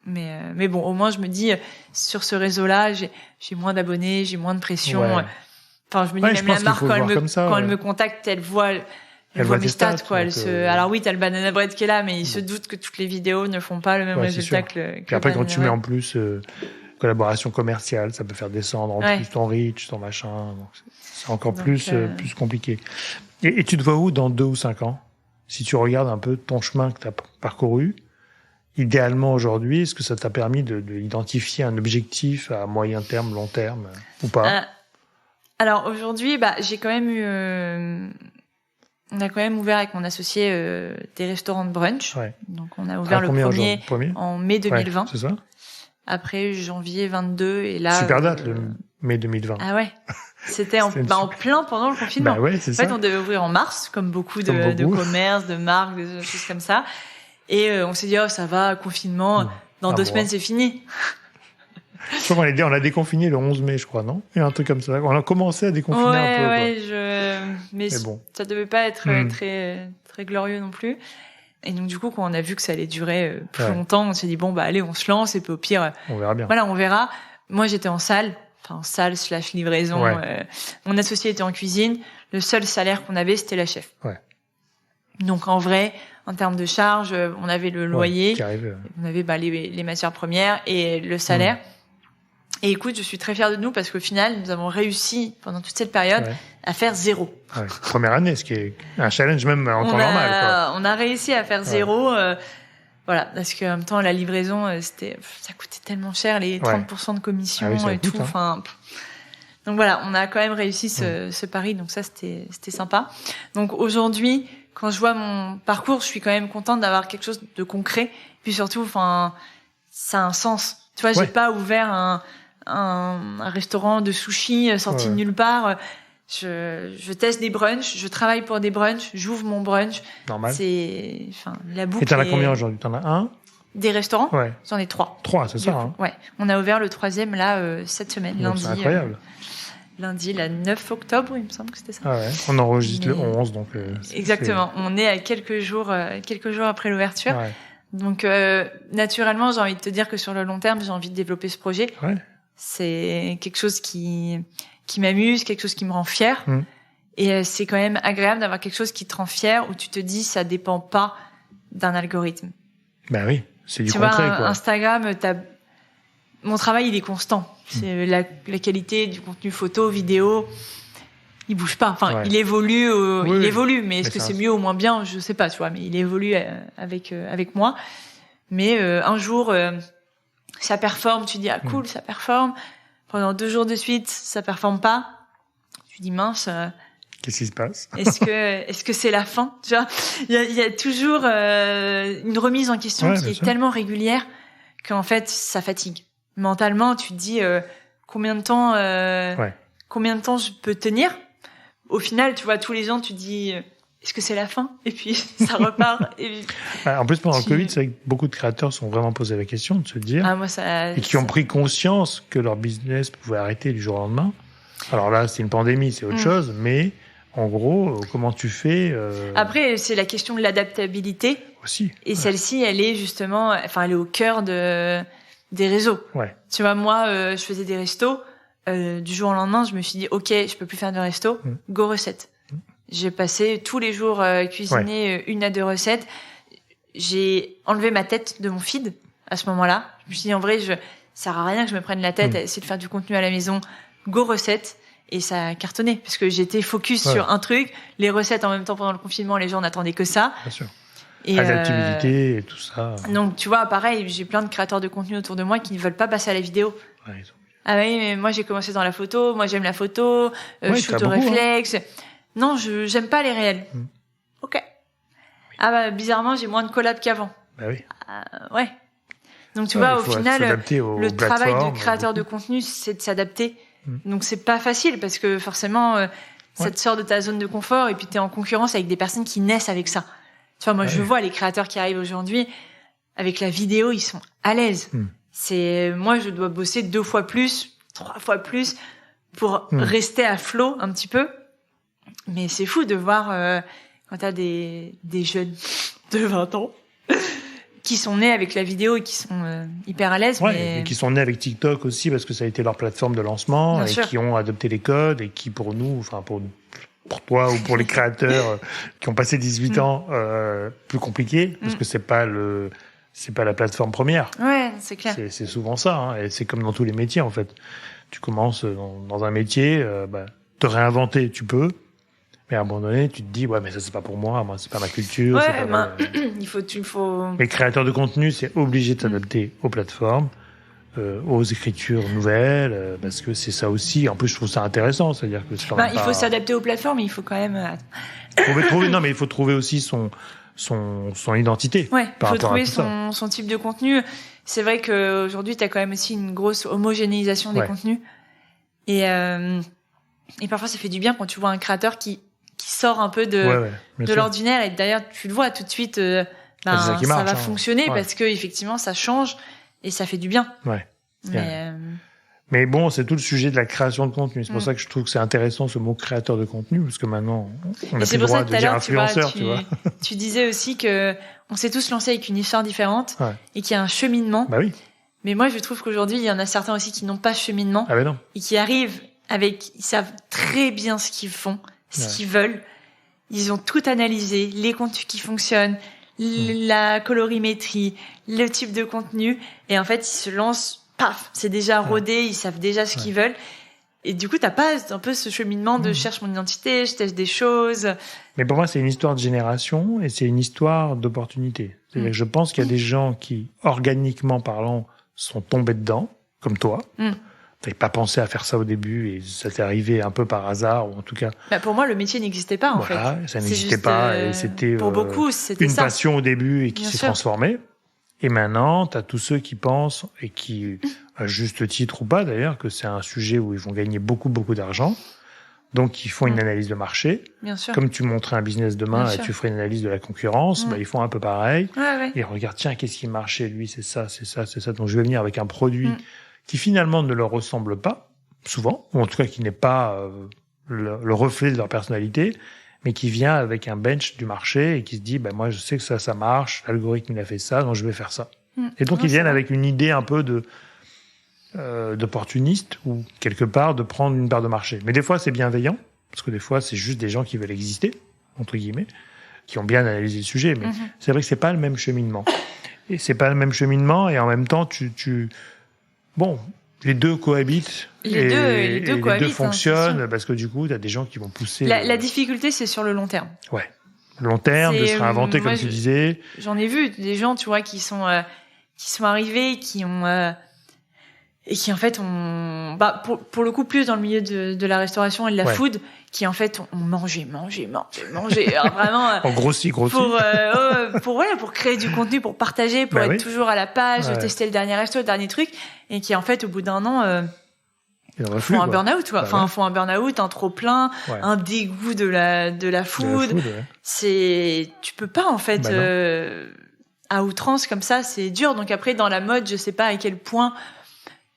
mais bon, au moins je me dis sur ce réseau-là, j'ai moins d'abonnés, j'ai moins de pression. Enfin, je me dis même la marque quand elle me contacte, elle voit mes stats, quoi. Alors oui, t'as le banana bread qui est là, mais il se doute que toutes les vidéos ne font pas le même résultat que Puis après, quand tu mets en plus collaboration commerciale, ça peut faire descendre en plus ton reach, ton machin. Donc c'est encore plus compliqué. Et tu te vois où dans 2 ou 5 ans? Si tu regardes un peu ton chemin que tu as parcouru, idéalement aujourd'hui, est-ce que ça t'a permis d'identifier un objectif à moyen terme, long terme, ou pas? Alors aujourd'hui, j'ai quand même eu... on a quand même ouvert avec mon associé des restaurants de brunch. Donc on a ouvert le premier en mai 2020. C'est ça. Après janvier 22 et là... Super date, le mai 2020. Ah ouais. C'était en plein pendant le confinement. En fait, on devait ouvrir en mars, comme beaucoup de commerces, de marques, des choses comme ça. Et on s'est dit, ça va, confinement, dans 2 semaines, c'est fini. Je crois qu'on a déconfiné le 11 mai, je crois, non? Il y a un truc comme ça. On a commencé à déconfiner un peu. Mais bon. Ça devait pas être très, très glorieux non plus. Et donc, du coup, quand on a vu que ça allait durer plus longtemps, on s'est dit, allez, on se lance, et puis au pire, on verra bien. Voilà, on verra. Moi, j'étais en salle / livraison. Mon associé était en cuisine. Le seul salaire qu'on avait, c'était la chef. Donc, en vrai, en termes de charges, on avait le loyer, on avait les matières premières et le salaire. Et écoute, je suis très fière de nous parce qu'au final, nous avons réussi pendant toute cette période à faire 0. Première année, ce qui est un challenge même en temps normal, quoi. On a réussi à faire 0. Voilà, parce qu'en même temps, la livraison, ça coûtait tellement cher, les 30% de commission et tout. Donc voilà, on a quand même réussi ce pari, donc ça, c'était sympa. Donc aujourd'hui, quand je vois mon parcours, je suis quand même contente d'avoir quelque chose de concret. Puis surtout, ça a un sens. Tu vois, j'ai pas ouvert un restaurant de sushi sorti de nulle part. Je teste des brunchs, je travaille pour des brunchs, j'ouvre mon brunch. Normal. La boucle. Et t'en as combien aujourd'hui? T'en as un? Des restaurants? J'en ai 3. 3, c'est ça, hein? On a ouvert le 3e, là, cette semaine, lundi. C'est incroyable. Lundi, le 9 octobre, il me semble que c'était ça. On enregistre le 11, donc... Exactement. On est à quelques jours après l'ouverture. Donc, naturellement, j'ai envie de te dire que sur le long terme, j'ai envie de développer ce projet. C'est quelque chose qui m'amuse, quelque chose qui me rend fière. Et c'est quand même agréable d'avoir quelque chose qui te rend fier, où tu te dis, ça dépend pas d'un algorithme. Ben oui, c'est du concret, quoi. Instagram, mon travail, il est constant. C'est la qualité du contenu photo, vidéo, il bouge pas. Il évolue, il évolue. Mais est-ce que c'est mieux ou moins bien? Je sais pas, tu vois. Mais il évolue avec moi. Mais un jour, ça performe. Tu dis cool, ça performe. Pendant 2 jours de suite, ça performe pas. Tu dis mince. Qu'est-ce qui se passe? Est-ce que c'est la fin? Tu vois, il y a toujours une remise en question qui est tellement régulière qu'en fait, ça fatigue. Mentalement, tu te dis combien de temps combien de temps je peux tenir. Au final, tu vois, tous les ans, tu dis, est-ce que c'est la fin? Et puis, ça repart. Et... En plus, pendant le Covid, c'est vrai que beaucoup de créateurs se sont vraiment posé la question de se dire, moi, ça, et qui ont pris conscience que leur business pouvait arrêter du jour au lendemain. Alors là, c'est une pandémie, c'est autre chose, mais en gros, comment tu fais Après, c'est la question de l'adaptabilité. Aussi. Et celle-ci, elle est justement, elle est au cœur des réseaux. Ouais. Tu vois, moi, je faisais des restos. Du jour au lendemain, je me suis dit, ok, je peux plus faire de resto. Go recettes. J'ai passé tous les jours cuisiner 1 à 2 recettes. J'ai enlevé ma tête de mon feed à ce moment-là. Je me suis dit, en vrai, ça sert à rien que je me prenne la tête à essayer de faire du contenu à la maison. Go recettes. Et ça a cartonné parce que j'étais focus sur un truc. Les recettes en même temps pendant le confinement, les gens n'attendaient que ça. Bien sûr. Et adaptabilité et tout ça. Donc, tu vois, pareil, j'ai plein de créateurs de contenu autour de moi qui ne veulent pas passer à la vidéo. Ouais, ah oui, mais moi, j'ai commencé dans la photo. Moi, j'aime la photo. Je shoot au réflexe. Non, j'aime pas les réels. Ok. Ah bah, bizarrement, j'ai moins de collabs qu'avant. Bah oui. Ouais. Donc, tu vois, au final, le travail de créateur de beaucoup. contenu, c'est de s'adapter. Donc, c'est pas facile parce que forcément, ça te sort de ta zone de confort et puis t'es en concurrence avec des personnes qui naissent avec ça. Tu vois, moi, je vois les créateurs qui arrivent aujourd'hui avec la vidéo, ils sont à l'aise. Moi, je dois bosser 2 fois plus, 3 fois plus pour rester à flot un petit peu. Mais c'est fou de voir quand t'as des jeunes de 20 ans qui sont nés avec la vidéo et qui sont hyper à l'aise. Et qui sont nés avec TikTok aussi parce que ça a été leur plateforme de lancement qui ont adopté les codes et qui pour nous, enfin pour toi ou pour les créateurs qui ont passé 18 ans, plus compliqué parce que c'est pas la plateforme première. Ouais, c'est clair. C'est souvent ça, hein, et c'est comme dans tous les métiers en fait. Tu commences dans un métier, te réinventer, tu peux. Mais à un moment donné, tu te dis, ouais, mais ça, c'est pas pour moi, c'est pas ma culture. Il faut... Les créateurs de contenu, c'est obligé de s'adapter aux plateformes, aux écritures nouvelles, parce que c'est ça aussi. En plus, je trouve ça intéressant, c'est-à-dire que il faut s'adapter aux plateformes, mais il faut quand même... mais il faut trouver aussi son identité. Ouais, il faut trouver son type de contenu. C'est vrai qu'aujourd'hui, tu as quand même aussi une grosse homogénéisation des contenus. Et parfois, ça fait du bien quand tu vois un créateur qui sort un peu de l'ordinaire. Et d'ailleurs, tu le vois tout de suite, ça va fonctionner parce que effectivement, ça change et ça fait du bien. Ouais. Mais bon, c'est tout le sujet de la création de contenu. C'est pour ça que je trouve que c'est intéressant ce mot créateur de contenu, parce que maintenant, on a plus le droit de dire influenceur, tu vois. Tu disais aussi que on s'est tous lancés avec une histoire différente et qu'il y a un cheminement. Bah oui. Mais moi, je trouve qu'aujourd'hui, il y en a certains aussi qui n'ont pas ce cheminement. Ah ben non. Et qui arrivent ils savent très bien ce qu'ils font, ce qu'ils veulent. Ils ont tout analysé, les contenus qui fonctionnent, la colorimétrie, le type de contenu. Et en fait, ils se lancent, paf, c'est déjà rodé, ils savent déjà ce qu'ils veulent. Et du coup, t'as pas un peu ce cheminement de cherche mon identité, je teste des choses. Mais pour moi, c'est une histoire de génération et c'est une histoire d'opportunité. C'est-à-dire que je pense qu'il y a des gens qui, organiquement parlant, sont tombés dedans, comme toi. T'avais pas pensé à faire ça au début et ça t'est arrivé un peu par hasard, ou en tout cas. Pour moi, le métier n'existait pas, en fait. Ça n'existait pas et c'était, pour beaucoup, c'était une passion au début et qui s'est transformée. Et maintenant, t'as tous ceux qui pensent et qui, à juste titre ou pas d'ailleurs, que c'est un sujet où ils vont gagner beaucoup, beaucoup d'argent. Donc, ils font une analyse de marché. Bien sûr. Comme tu montrais un business demain et tu ferais une analyse de la concurrence, ils font un peu pareil. Ils regardent, tiens, qu'est-ce qui marche chez lui? C'est ça, c'est ça, c'est ça. Donc, je vais venir avec un produit qui finalement ne leur ressemble pas, souvent, ou en tout cas qui n'est pas le reflet de leur personnalité, mais qui vient avec un bench du marché et qui se dit, moi, je sais que ça marche, l'algorithme, il a fait ça, donc je vais faire ça. Et donc, ils viennent avec une idée un peu d'opportuniste ou quelque part de prendre une part de marché. Mais des fois, c'est bienveillant, parce que des fois, c'est juste des gens qui veulent exister, entre guillemets, qui ont bien analysé le sujet. Mais c'est vrai que c'est pas le même cheminement. Et c'est pas le même cheminement, et en même temps, bon, les deux cohabitent. Les deux fonctionnent, parce que du coup, tu as des gens qui vont pousser. La difficulté, c'est sur le long terme. Ouais. Le long terme, de se réinventer, comme tu disais. J'en ai vu des gens, tu vois, qui sont arrivés, qui ont, et qui en fait ont, pour le coup, plus dans le milieu de la restauration et de la food, qui en fait ont mangé. Alors, vraiment. En grossi. Pour créer du contenu, pour partager, pour être toujours à la page, tester le dernier resto, le dernier truc, et qui en fait, au bout d'un an, font un burn-out, quoi. Enfin, font un burn-out, un trop-plein, un dégoût de la food. Tu peux pas, en fait, à outrance, comme ça, c'est dur. Donc après, dans la mode, je sais pas à quel point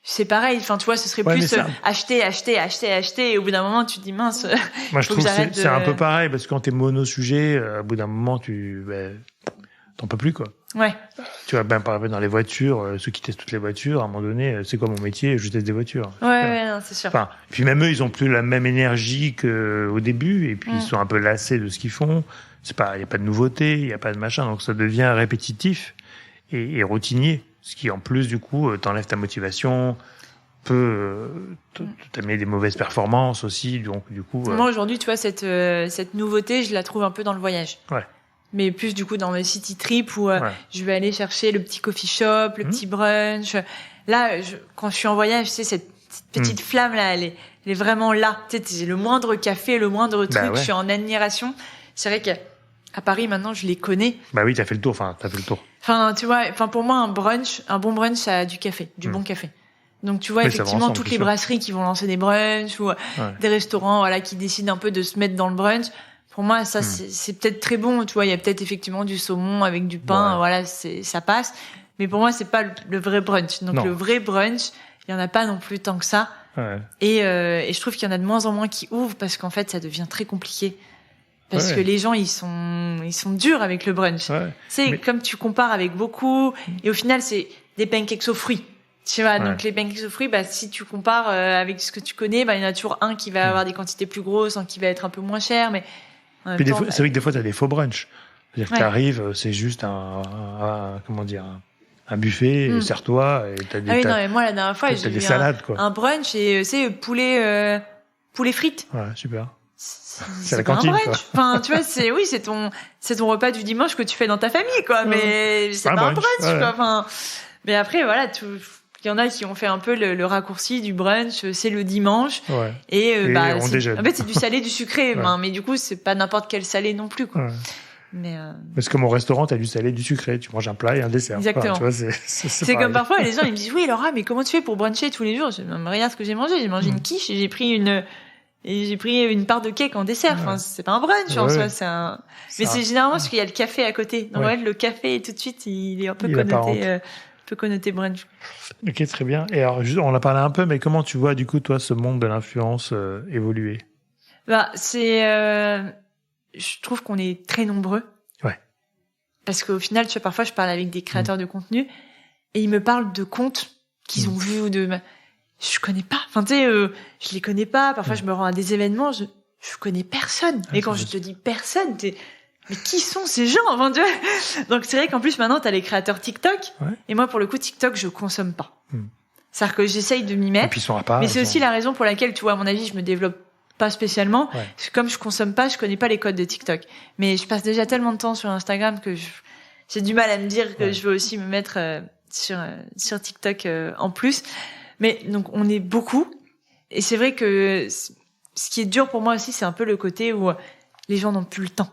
c'est pareil. Enfin, tu vois, ce serait plus acheter, et au bout d'un moment, tu te dis mince. Moi, je trouve que c'est un peu pareil, parce que quand t'es mono-sujet, au bout d'un moment, t'en peux plus, quoi. Ouais. Tu vois, par exemple, dans les voitures, ceux qui testent toutes les voitures, à un moment donné, c'est quoi mon métier? Je teste des voitures. Ouais, non, c'est sûr. Enfin, puis même eux, ils ont plus la même énergie qu'au début, et puis ils sont un peu lassés de ce qu'ils font. Il y a pas de nouveauté, il y a pas de machin, donc ça devient répétitif et routinier. Ce qui, en plus, du coup, t'enlève ta motivation, peut t'amener des mauvaises performances aussi, donc du coup. Moi, aujourd'hui, tu vois, cette nouveauté, je la trouve un peu dans le voyage. Ouais. Mais plus du coup dans le city trip où je vais aller chercher le petit coffee shop, le petit brunch. Là, quand je suis en voyage, tu sais, cette petite flamme là, elle est vraiment là. Tu sais, le moindre café, le moindre truc, je suis en admiration. C'est vrai qu'à Paris maintenant, je les connais. Bah oui, t'as fait le tour. Enfin, tu vois, pour moi, un bon brunch, ça a du café, du bon café. Donc tu vois, effectivement, toutes les brasseries qui vont lancer des brunchs ou des restaurants, voilà, qui décident un peu de se mettre dans le brunch. Pour moi, ça, c'est peut-être très bon. Tu vois, il y a peut-être effectivement du saumon avec du pain. Voilà, ça passe. Mais pour moi, c'est pas le vrai brunch. Donc, le vrai brunch, il y en a pas non plus tant que ça. Ouais. Et je trouve qu'il y en a de moins en moins qui ouvrent parce qu'en fait, ça devient très compliqué. Parce que les gens, ils sont durs avec le brunch. Ouais. C'est comme tu compares avec beaucoup. Et au final, c'est des pancakes aux fruits. Tu vois, donc les pancakes aux fruits, si tu compares avec ce que tu connais, il y en a toujours un qui va avoir des quantités plus grosses, un qui va être un peu moins cher, mais puis c'est vrai que des fois, t'as des faux brunchs. C'est-à-dire que t'arrives, c'est juste un buffet, serre-toi, et t'as des, non, mais moi, la dernière fois, j'ai des salades, quoi. Un brunch et, poulet frites. Ouais, super. C'est la cantine, quoi. Enfin, tu vois, c'est ton repas du dimanche que tu fais dans ta famille, quoi. Mais c'est pas un brunch, quoi. Enfin, mais après, voilà, il y en a qui ont fait un peu le raccourci du brunch, c'est le dimanche. Ouais. Et on déjeune. En fait, c'est du salé, du sucré. Mais du coup, c'est pas n'importe quel salé non plus, quoi. Ouais. Mais c'est comme au restaurant, t'as du salé, du sucré. Tu manges un plat et un dessert. Exactement. Enfin, tu vois, c'est comme parfois, les gens, ils me disent, oui, Laura, mais comment tu fais pour bruncher tous les jours? Regarde ce que j'ai mangé. J'ai mangé une quiche et j'ai pris une part de cake en dessert. Enfin, c'est pas un brunch, en soi. Mais c'est généralement parce qu'il y a le café à côté. Donc, le café, tout de suite, il est un peu connoté brunch. Ok, très bien. Et alors, on en a parlé un peu, mais comment tu vois, du coup, toi, ce monde de l'influence évoluer? Je trouve qu'on est très nombreux. Ouais. Parce qu'au final, tu vois, parfois, je parle avec des créateurs de contenu et ils me parlent de comptes qu'ils ont vus ou je connais pas. Enfin, tu sais, je les connais pas. Parfois, je me rends à des événements, je connais personne. Et quand je te dis personne, mais qui sont ces gens? Enfin, tu vois. Donc, c'est vrai qu'en plus, maintenant, t'as les créateurs TikTok. Ouais. Et moi, pour le coup, TikTok, je consomme pas. C'est-à-dire que j'essaye de m'y mettre. Et puis, ils sont à part. Mais c'est aussi la raison pour laquelle, tu vois, à mon avis, je me développe pas spécialement. Ouais. Parce que comme je consomme pas, je connais pas les codes de TikTok. Mais je passe déjà tellement de temps sur Instagram que j'ai du mal à me dire que je veux aussi me mettre sur TikTok en plus. Mais donc on est beaucoup. Et c'est vrai que ce qui est dur pour moi aussi, c'est un peu le côté où les gens n'ont plus le temps.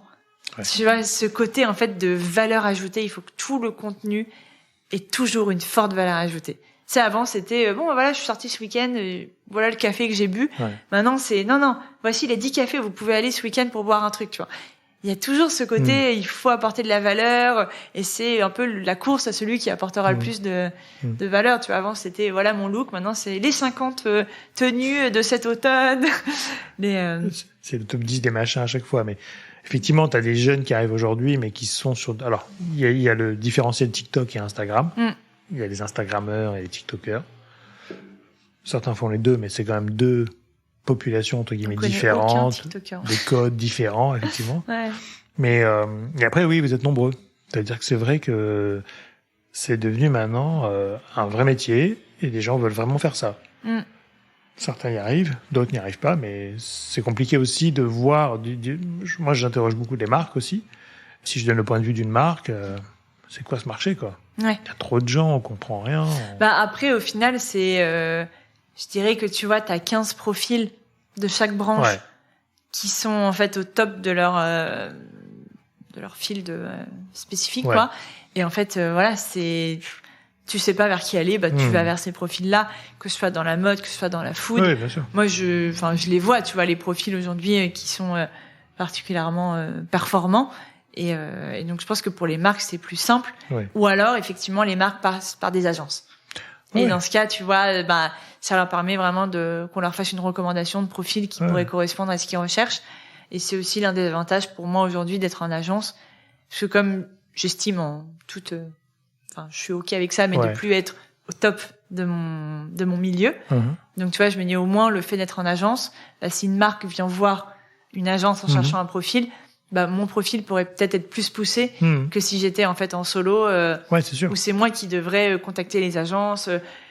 Ouais. Tu vois, ce côté en fait de valeur ajoutée, il faut que tout le contenu ait toujours une forte valeur ajoutée. Tu sais, avant, c'était, voilà, je suis sortie ce week-end, voilà le café que j'ai bu. Ouais. Maintenant, c'est, non, voici les 10 cafés, vous pouvez aller ce week-end pour boire un truc, tu vois. Il y a toujours ce côté, il faut apporter de la valeur, et c'est un peu la course à celui qui apportera le plus de valeur, tu vois. Avant, c'était, voilà mon look, maintenant, c'est les 50 tenues de cet automne. C'est le top 10 des machins à chaque fois, mais effectivement, t'as des jeunes qui arrivent aujourd'hui, mais qui sont sur, alors, il y a le différentiel TikTok et Instagram. Il y a les Instagrammeurs et les TikTokers. Certains font les deux, mais c'est quand même deux populations, entre guillemets, différentes. Des codes différents, effectivement. Ouais. Mais, et après, oui, vous êtes nombreux. C'est-à-dire que c'est vrai que c'est devenu maintenant un vrai métier et les gens veulent vraiment faire ça. Certains y arrivent, d'autres n'y arrivent pas, mais c'est compliqué aussi de voir. Moi, j'interroge beaucoup des marques aussi. Si je donne le point de vue d'une marque, c'est quoi ce marché, quoi? Ouais. Il y a trop de gens, on comprend rien. Après, au final, c'est, je dirais que tu vois, t'as 15 profils de chaque branche qui sont en fait au top de leur fil spécifique, quoi. Et en fait, voilà, tu sais pas vers qui aller, tu vas vers ces profils-là, que ce soit dans la mode, que ce soit dans la food. Oui, bien sûr. Moi, je les vois, tu vois, les profils aujourd'hui qui sont particulièrement performants. Et donc, je pense que pour les marques, c'est plus simple. Oui. Ou alors, effectivement, les marques passent par des agences. Et dans ce cas, tu vois, ça leur permet vraiment qu'on leur fasse une recommandation de profil qui pourrait correspondre à ce qu'ils recherchent. Et c'est aussi l'un des avantages pour moi aujourd'hui d'être en agence. Parce que comme j'estime en toute... je suis OK avec ça, mais de plus être au top de mon milieu. Donc, tu vois, je me dis au moins le fait d'être en agence, si une marque vient voir une agence en cherchant un profil, mon profil pourrait peut-être être plus poussé que si j'étais en fait en solo. C'est sûr. Où c'est moi qui devrais contacter les agences,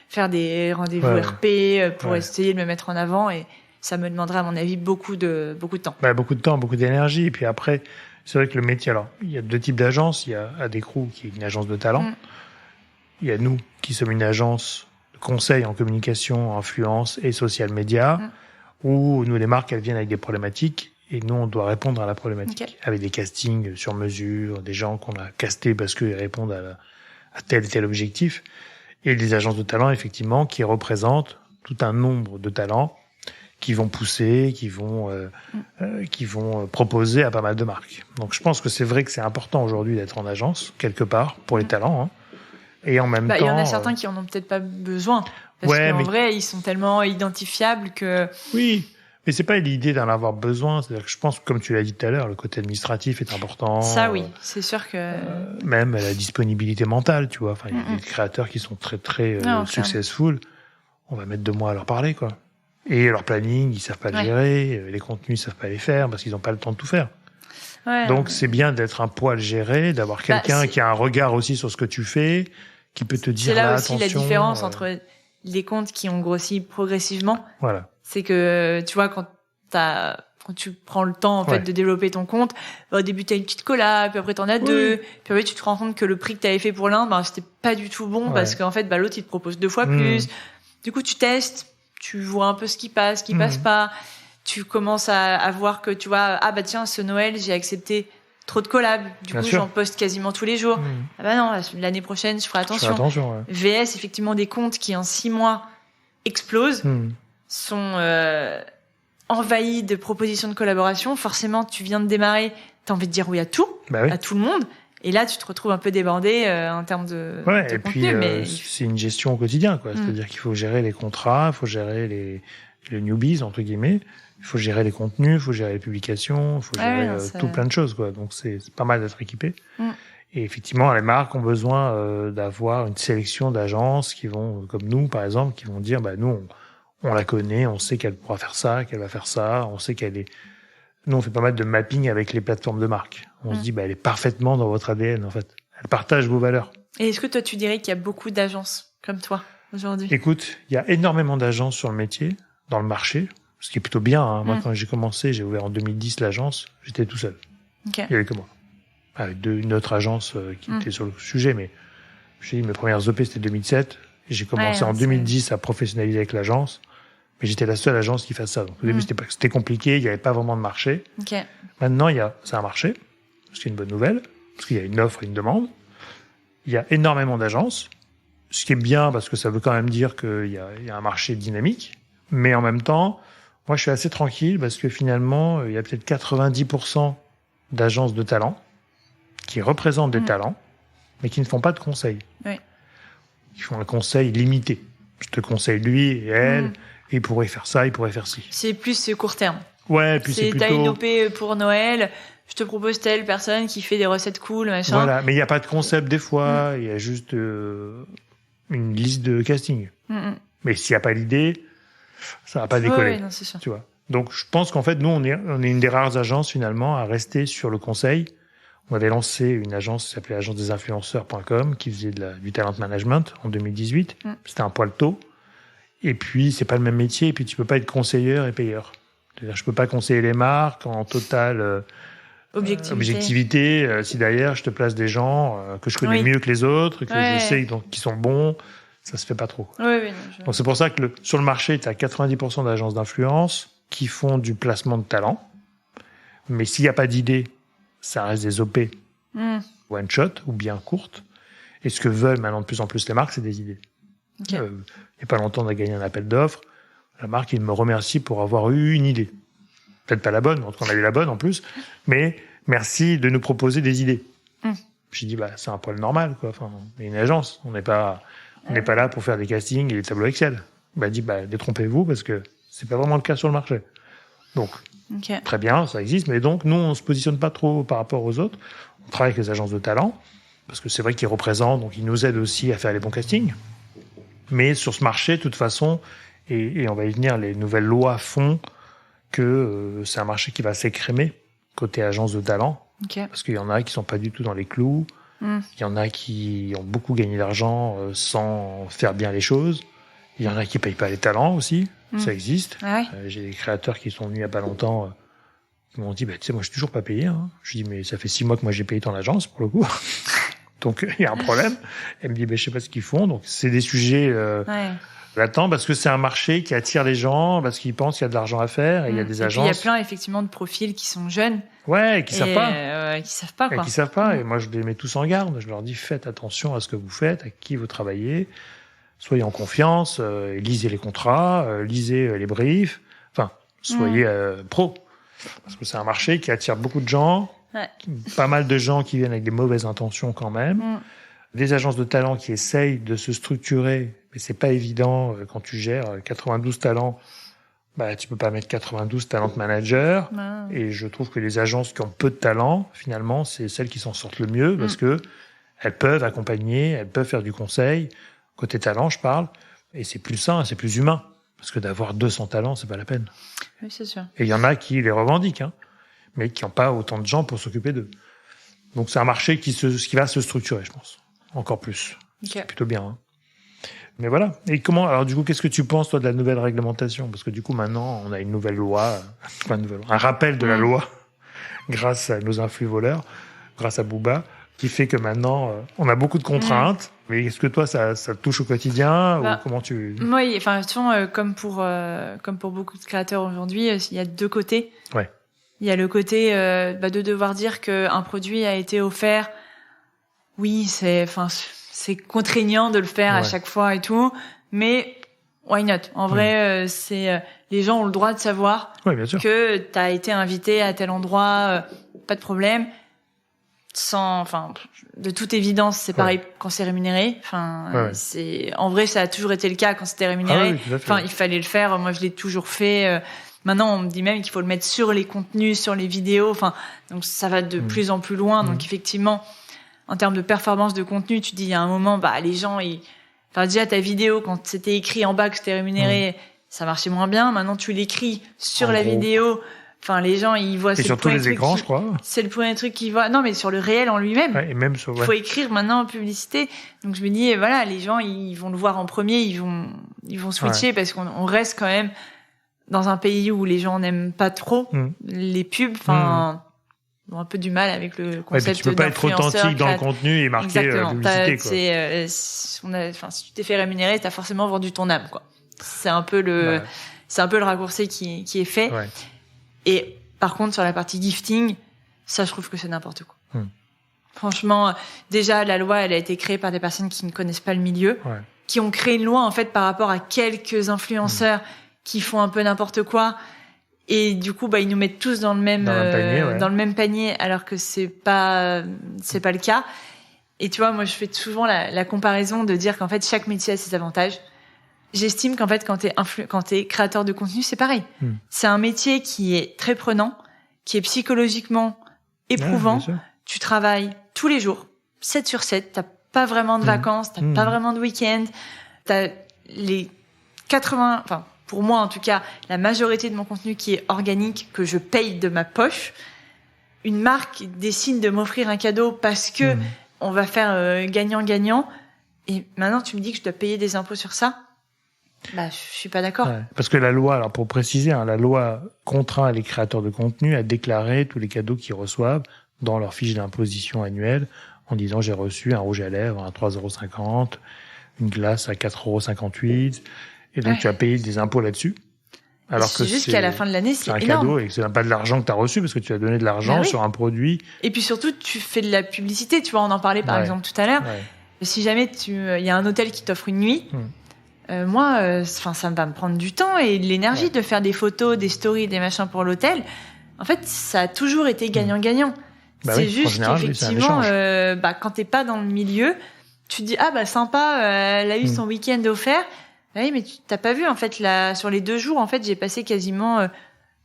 faire des rendez-vous RP pour essayer de me mettre en avant, et ça me demanderait à mon avis beaucoup de temps. Beaucoup de temps, beaucoup d'énergie. Et puis après, c'est vrai que le métier, alors il y a deux types d'agences. Il y a Adecro qui est une agence de talent. Il y a nous qui sommes une agence de conseil en communication, influence et social media, où nous les marques elles viennent avec des problématiques. Et nous, on doit répondre à la problématique avec des castings sur mesure, des gens qu'on a castés parce qu'ils répondent à tel et tel objectif. Et des agences de talent, effectivement, qui représentent tout un nombre de talents qui vont pousser, qui vont proposer à pas mal de marques. Donc, je pense que c'est vrai que c'est important aujourd'hui d'être en agence, quelque part, pour les talents. Et en même temps... Il y en a certains qui en ont peut-être pas besoin. Parce qu'en vrai, ils sont tellement identifiables que... Oui. Mais c'est pas l'idée d'en avoir besoin. C'est-à-dire que je pense, comme tu l'as dit tout à l'heure, le côté administratif est important. Ça, oui. C'est sûr que... même la disponibilité mentale, tu vois. Enfin, il y a des créateurs qui sont très, très successful. On va mettre 2 mois à leur parler, quoi. Et leur planning, ils savent pas le gérer. Les contenus, ils savent pas les faire parce qu'ils ont pas le temps de tout faire. Donc, c'est bien d'être un poil géré, d'avoir quelqu'un qui a un regard aussi sur ce que tu fais, qui peut te dire, c'est là aussi la différence entre les comptes qui ont grossi progressivement. Voilà. C'est que, tu vois, quand tu prends le temps, en fait, de développer ton compte, au début, t'as une petite collab, puis après, t'en as 2, puis après, tu te rends compte que le prix que t'avais fait pour l'un, c'était pas du tout bon, parce qu'en fait, l'autre, il te propose 2 fois plus. Du coup, tu testes, tu vois un peu ce qui passe, ce qui passe pas. Tu commences à voir que, tu vois, tiens, ce Noël, j'ai accepté trop de collabs. Du coup, j'en poste quasiment tous les jours. Non, l'année prochaine, je ferai attention. VS, effectivement, des comptes qui, en 6 mois, explosent. Sont envahis de propositions de collaboration. Forcément, tu viens de démarrer, t'as envie de dire oui à tout, à tout le monde. Et là, tu te retrouves un peu débordé en termes de et contenu. Puis, c'est une gestion au quotidien, quoi. C'est-à-dire qu'il faut gérer les contrats, il faut gérer les newbies, entre guillemets. Il faut gérer les contenus, il faut gérer les publications, il faut gérer plein de choses, quoi. Donc, c'est pas mal d'être équipé. Et effectivement, les marques ont besoin d'avoir une sélection d'agences qui vont, comme nous, par exemple, qui vont dire, nous, on la connaît, on sait qu'elle pourra faire ça, qu'elle va faire ça, on sait qu'elle est... Nous, on fait pas mal de mapping avec les plateformes de marque. On se dit, elle est parfaitement dans votre ADN, en fait. Elle partage vos valeurs. Et est-ce que toi, tu dirais qu'il y a beaucoup d'agences comme toi, aujourd'hui? Écoute, il y a énormément d'agences sur le métier, dans le marché, ce qui est plutôt bien. Moi, quand j'ai commencé, j'ai ouvert en 2010 l'agence, j'étais tout seul. Il y avait que moi. Avec une autre agence qui était sur le sujet, mais je t'ai dit, mes premières EP, c'était 2007. Et j'ai commencé en 2010 à professionnaliser avec l'agence. Mais j'étais la seule agence qui fasse ça. Donc, au début, c'était compliqué, il n'y avait pas vraiment de marché. Maintenant, c'est un marché, ce qui est une bonne nouvelle, parce qu'il y a une offre et une demande. Il y a énormément d'agences, ce qui est bien, parce que ça veut quand même dire qu'il y a un marché dynamique. Mais en même temps, moi, je suis assez tranquille, parce que finalement, il y a peut-être 90% d'agences de talent qui représentent des talents, mais qui ne font pas de conseil. Ils font un conseil limité. Je te conseille lui et elle, et il pourrait faire ça, il pourrait faire ci. C'est plus court terme. Ouais, puis c'est plutôt... T'as une OP pour Noël, je te propose telle personne qui fait des recettes cool, machin. Voilà, mais il n'y a pas de concept des fois, il y a juste une liste de casting. Mais s'il n'y a pas l'idée, ça va pas décoller. Non, c'est sûr. Tu vois. Donc, je pense qu'en fait, nous, on est une des rares agences, finalement, à rester sur le conseil. On avait lancé une agence qui s'appelait agence-des-influenceurs.com, qui faisait du talent management en 2018. C'était un poil tôt. Et puis, c'est pas le même métier. Et puis, tu peux pas être conseilleur et payeur. C'est-à-dire, je peux pas conseiller les marques en totale objectivité. Si derrière, je te place des gens que je connais mieux que les autres, que je sais qui sont bons, ça se fait pas trop. Donc, c'est pour ça que sur le marché, tu as 90% d'agences d'influence qui font du placement de talent. Mais s'il n'y a pas d'idée, ça reste des OP one shot ou bien courtes. Et ce que veulent maintenant de plus en plus les marques, c'est des idées. Okay. Il n'y a pas longtemps, on a gagné un appel d'offres. La marque, il me remercie pour avoir eu une idée. Peut-être pas la bonne, en tout cas, on a eu la bonne en plus. Mais merci de nous proposer des idées. J'ai dit, c'est un poil normal, quoi. Enfin, on est une agence. On n'est pas là pour faire des castings et des tableaux Excel. Il m'a dit, détrompez-vous parce que c'est pas vraiment le cas sur le marché. Donc, très bien, ça existe. Mais donc, nous, on se positionne pas trop par rapport aux autres. On travaille avec les agences de talent parce que c'est vrai qu'ils représentent, donc ils nous aident aussi à faire les bons castings. Mais sur ce marché, de toute façon, et on va y venir, les nouvelles lois font que c'est un marché qui va s'écrémer côté agence de talent. Parce qu'il y en a qui sont pas du tout dans les clous. Il y en a qui ont beaucoup gagné d'argent sans faire bien les choses. Il y en a qui payent pas les talents aussi. Ça existe. J'ai des créateurs qui sont venus il y a pas longtemps qui m'ont dit, tu sais, moi je suis toujours pas payé. Je dis, mais ça fait 6 mois que moi j'ai payé ton agence pour le coup. Donc il y a un problème. Elle me dit, je sais pas ce qu'ils font. Donc c'est des sujets latents parce que c'est un marché qui attire les gens parce qu'ils pensent qu'il y a de l'argent à faire et il y a des agences. Il y a plein effectivement de profils qui sont jeunes. Et qui savent pas. Qui savent pas quoi. Et qui savent pas. Et moi je les mets tous en garde. Je leur dis, faites attention à ce que vous faites, à qui vous travaillez. Soyez en confiance, lisez les contrats, lisez les briefs. Enfin, soyez pro. Parce que c'est un marché qui attire beaucoup de gens. Pas mal de gens qui viennent avec des mauvaises intentions quand même. Des agences de talent qui essayent de se structurer, mais c'est pas évident quand tu gères 92 talents. Tu peux pas mettre 92 talent managers. Et je trouve que les agences qui ont peu de talent, finalement, c'est celles qui s'en sortent le mieux parce que elles peuvent accompagner, elles peuvent faire du conseil. Côté talent, je parle. Et c'est plus sain, c'est plus humain. Parce que d'avoir 200 talents, c'est pas la peine. Oui, c'est sûr. Et il y en a qui les revendiquent, mais qui n'ont pas autant de gens pour s'occuper d'eux. Donc c'est un marché qui va se structurer, je pense. Encore plus. C'est plutôt bien. Mais voilà. Et comment, alors du coup, qu'est-ce que tu penses, toi, de la nouvelle réglementation? Parce que du coup, maintenant, on a une nouvelle loi, un rappel de la loi, grâce à nos influx voleurs, grâce à Booba, qui fait que maintenant, on a beaucoup de contraintes. Mais est-ce que toi, ça te touche au quotidien ou comment tu... Oui, enfin, de toute façon, comme pour beaucoup de créateurs aujourd'hui, il y a deux côtés. Il y a le côté de devoir dire qu'un produit a été offert. Oui, c'est contraignant de le faire à chaque fois et tout, mais why not? En vrai, les gens ont le droit de savoir bien sûr. que t'as été invité à tel endroit, pas de problème. De toute évidence, c'est pareil quand c'est rémunéré. En vrai, ça a toujours été le cas quand c'était rémunéré. Il fallait le faire. Moi, je l'ai toujours fait. Maintenant, on me dit même qu'il faut le mettre sur les contenus, sur les vidéos. Donc ça va de plus en plus loin. Donc effectivement, en termes de performance de contenu, tu dis, il y a un moment, les gens, déjà ta vidéo, quand c'était écrit en bas que c'était rémunéré, ça marchait moins bien. Maintenant, tu l'écris sur la vidéo. Les gens, ils voient. Et sur tous les écrans, je crois. C'est le premier truc qu'ils voient. Non, mais sur le réel en lui-même. Et même sur. Faut écrire maintenant en publicité. Donc je me dis, les gens, ils vont le voir en premier, ils vont switcher parce qu'on reste quand même dans un pays où les gens n'aiment pas trop les pubs. Ont un peu du mal avec le concept tu peux pas être authentique dans le contenu et marquer publicité. Si tu t'es fait rémunérer, t'as forcément vendu ton âme, quoi. C'est un peu le raccourci qui est fait. Et par contre, sur la partie gifting, ça, je trouve que c'est n'importe quoi. Franchement, déjà, la loi, elle a été créée par des personnes qui ne connaissent pas le milieu, qui ont créé une loi, en fait, par rapport à quelques influenceurs qui font un peu n'importe quoi. Et du coup, ils nous mettent tous dans le même panier, alors que c'est pas le cas. Et tu vois, moi, je fais souvent la comparaison de dire qu'en fait, chaque métier a ses avantages. J'estime qu'en fait, quand t'es créateur de contenu, c'est pareil. C'est un métier qui est très prenant, qui est psychologiquement éprouvant. Tu travailles tous les jours, 7 sur 7. T'as pas vraiment de vacances, t'as pas vraiment de week-end. T'as les 80, pour moi en tout cas, la majorité de mon contenu qui est organique, que je paye de ma poche. Une marque décide de m'offrir un cadeau parce que on va faire gagnant-gagnant. Et maintenant, tu me dis que je dois payer des impôts sur ça? Je suis pas d'accord. Parce que la loi, alors pour préciser, la loi contraint les créateurs de contenu à déclarer tous les cadeaux qu'ils reçoivent dans leur fiche d'imposition annuelle en disant j'ai reçu un rouge à lèvres à 3,50 €, une glace à 4,58 €. Et donc tu as payé des impôts là-dessus. Alors que c'est juste qu'à la fin de l'année, c'est un énorme. cadeau et que c'est même pas de l'argent que tu as reçu parce que tu as donné de l'argent sur un produit. Et puis surtout, tu fais de la publicité. Tu vois, on en parlait par exemple tout à l'heure. Si jamais il y a un hôtel qui t'offre une nuit, moi, ça va me prendre du temps et de l'énergie de faire des photos, des stories, des machins pour l'hôtel. En fait, ça a toujours été gagnant-gagnant. C'est juste qu'effectivement, quand t'es pas dans le milieu, tu te dis sympa, elle a eu son week-end offert. Bah oui, mais t'as pas vu en fait sur les 2 jours, en fait, j'ai passé quasiment